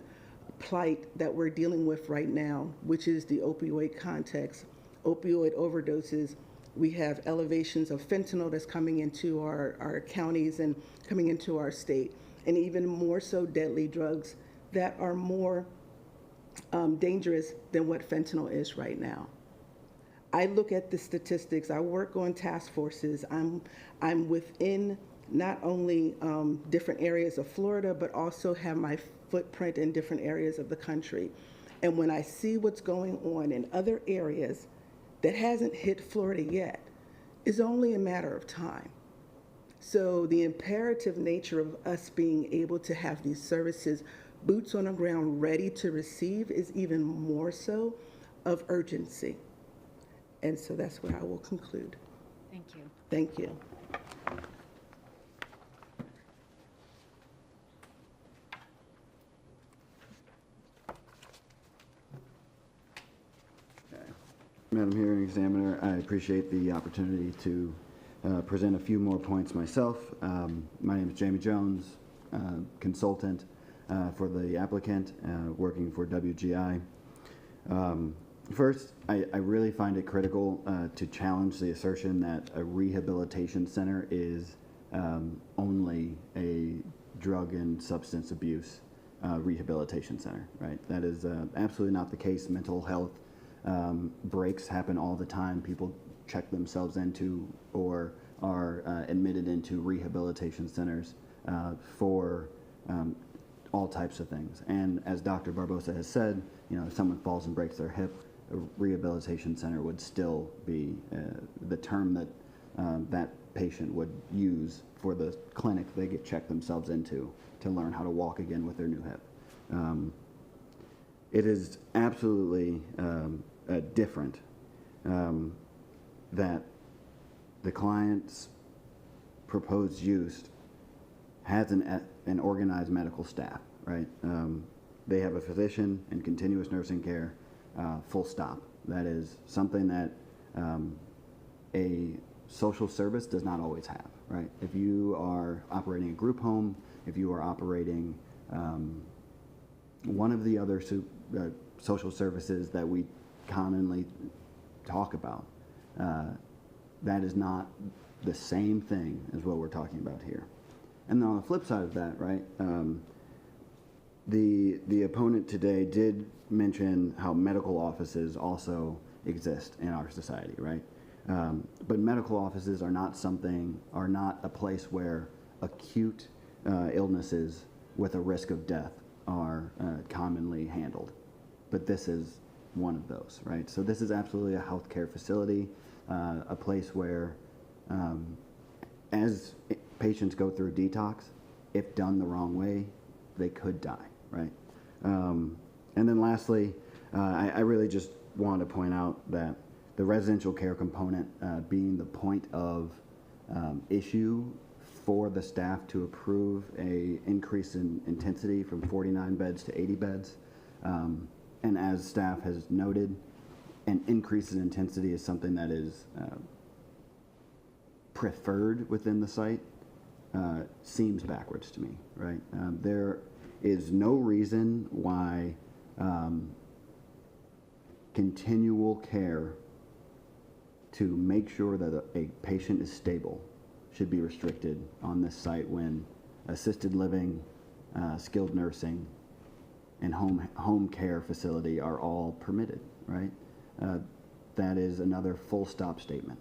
plight that we're dealing with right now, which is the opioid context. Opioid overdoses, we have elevations of fentanyl that's coming into our counties and coming into our state, and even more so deadly drugs that are more dangerous than what fentanyl is right now. I look at the statistics. I work on task forces. I'm within not only different areas of Florida, but also have my footprint in different areas of the country. And when I see what's going on in other areas that hasn't hit Florida yet, it's only a matter of time. So the imperative nature of us being able to have these services, boots on the ground, ready to receive, is even more so of urgency. And so that's where I will conclude. Thank you. Thank you. Madam Hearing Examiner, I appreciate the opportunity to present a few more points myself. My name is Jamie Jones, consultant for the applicant, working for WGI. First, I really find it critical to challenge the assertion that a rehabilitation center is only a drug and substance abuse rehabilitation center, right? That is absolutely not the case. Mental health breaks happen all the time. People check themselves into or are admitted into rehabilitation centers for all types of things. And as Dr. Barbosa has said, you know, if someone falls and breaks their hip, a rehabilitation center would still be the term that that patient would use for the clinic they get checked themselves into to learn how to walk again with their new hip. It is absolutely different that the client's proposed use has an organized medical staff, right? They have a physician and continuous nursing care, full stop. That is something that a social service does not always have, right? If you are operating a group home, if you are operating one of the other social services that we commonly talk about, that is not the same thing as what we're talking about here. And then on the flip side of that, right, the opponent today did mention how medical offices also exist in our society, right? But medical offices are not a place where acute illnesses with a risk of death are commonly handled. But this is one of those, right? So this is absolutely a healthcare facility, a place where as patients go through detox, if done the wrong way, they could die, right? And then lastly, I really just want to point out that the residential care component being the point of issue for the staff to approve a increase in intensity from 49 beds to 80 beds. And as staff has noted, an increase in intensity is something that is preferred within the site. Seems backwards to me, right? There is no reason why continual care to make sure that a patient is stable should be restricted on this site when assisted living, skilled nursing, and home care facility are all permitted, right? That is another full stop statement.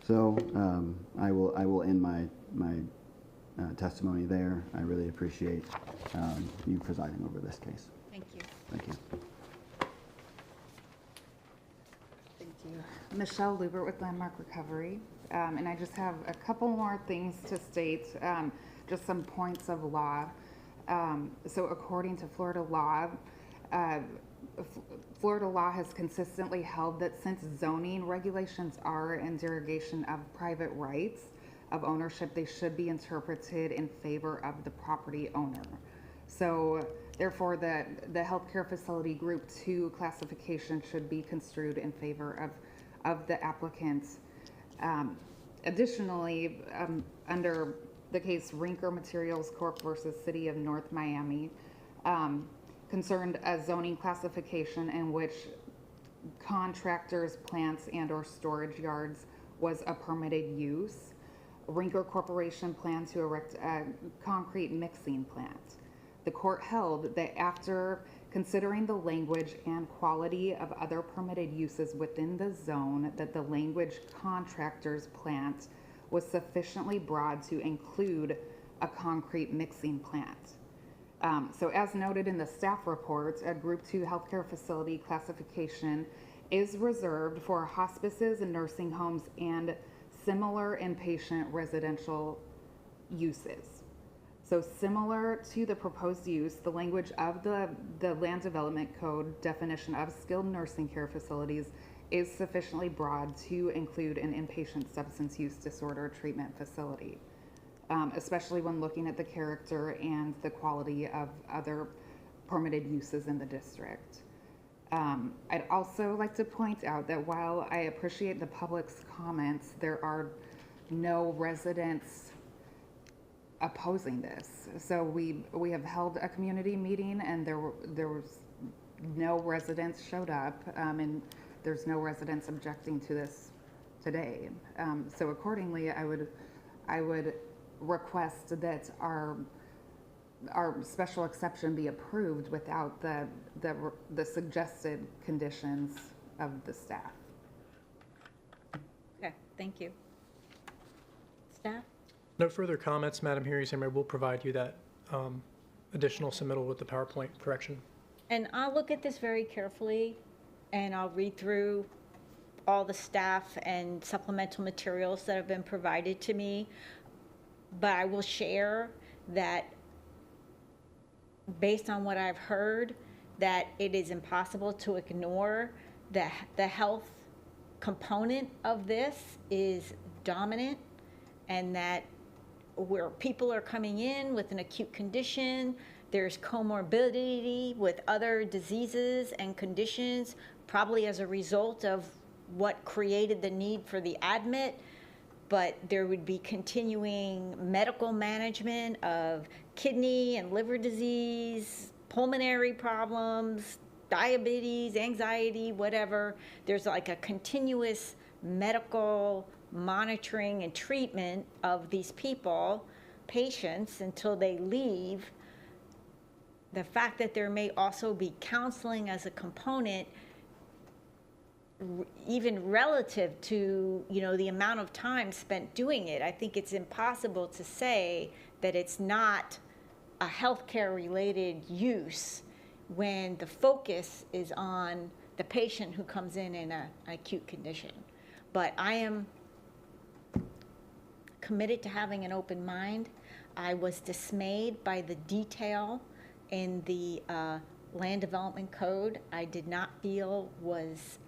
So I will end my testimony there. I really appreciate you presiding over this case. Thank you. Thank you. Thank you. Michelle Lubert with Landmark Recovery. And I just have a couple more things to state, just some points of law. So according to Florida law, Florida law has consistently held that since zoning regulations are in derogation of private rights of ownership, they should be interpreted in favor of the property owner. So therefore, the healthcare facility group 2 classification should be construed in favor of the applicant. Additionally, under the case Rinker Materials Corp. Versus City of North Miami, concerned a zoning classification in which contractors, plants, and/or storage yards was a permitted use. Rinker Corporation planned to erect a concrete mixing plant. The court held that after considering the language and quality of other permitted uses within the zone, that the language contractor's plant was sufficiently broad to include a concrete mixing plant. So as noted in the staff report, a Group 2 healthcare facility classification is reserved for hospices and nursing homes and similar inpatient residential uses. So similar to the proposed use, the language of the Land Development Code definition of skilled nursing care facilities is sufficiently broad to include an inpatient substance use disorder treatment facility, especially when looking at the character and the quality of other permitted uses in the district. I'd also like to point out that while I appreciate the public's comments, there are no residents opposing this. So we have held a community meeting, and there was no residents showed up, and there's no residents objecting to this today. So accordingly, I would request that our special exception be approved without the suggested conditions of the staff. Okay, thank you. Staff? No further comments, Madam Hearing Member. We'll provide you that additional submittal with the PowerPoint correction. And I'll look at this very carefully, and I'll read through all the staff and supplemental materials that have been provided to me. But I will share that based on what I've heard, that it is impossible to ignore the health component of this is dominant, and that where people are coming in with an acute condition, there's comorbidity with other diseases and conditions, probably as a result of what created the need for the admit, but there would be continuing medical management of kidney and liver disease, pulmonary problems, diabetes, anxiety, whatever. There's like a continuous medical monitoring and treatment of these people, patients, until they leave. The fact that there may also be counseling as a component, even relative to, the amount of time spent doing it, I think it's impossible to say that it's not a healthcare related use when the focus is on the patient who comes in an acute condition. But I am committed to having an open mind. I was dismayed by the detail in the Land Development Code. I did not feel was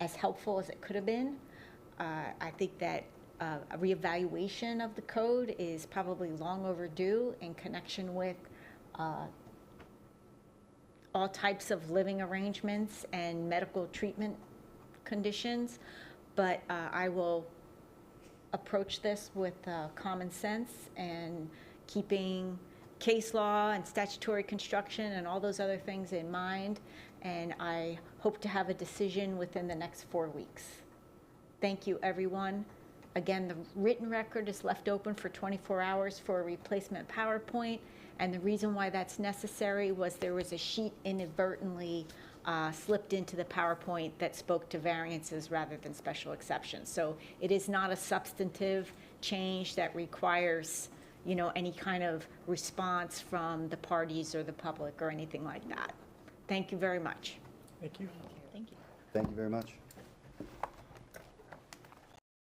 as helpful as it could have been. I think that a reevaluation of the code is probably long overdue in connection with all types of living arrangements and medical treatment conditions. But I will approach this with common sense and keeping case law and statutory construction and all those other things in mind. And I hope to have a decision within the next 4 weeks. Thank you, everyone. Again, the written record is left open for 24 hours for a replacement PowerPoint, And the reason why that's necessary was there was a sheet inadvertently slipped into the PowerPoint that spoke to variances rather than special exceptions. So it is not a substantive change that requires, you know, any kind of response from the parties or the public or anything like that. Thank you very much. Thank you. Thank you. Thank you very much.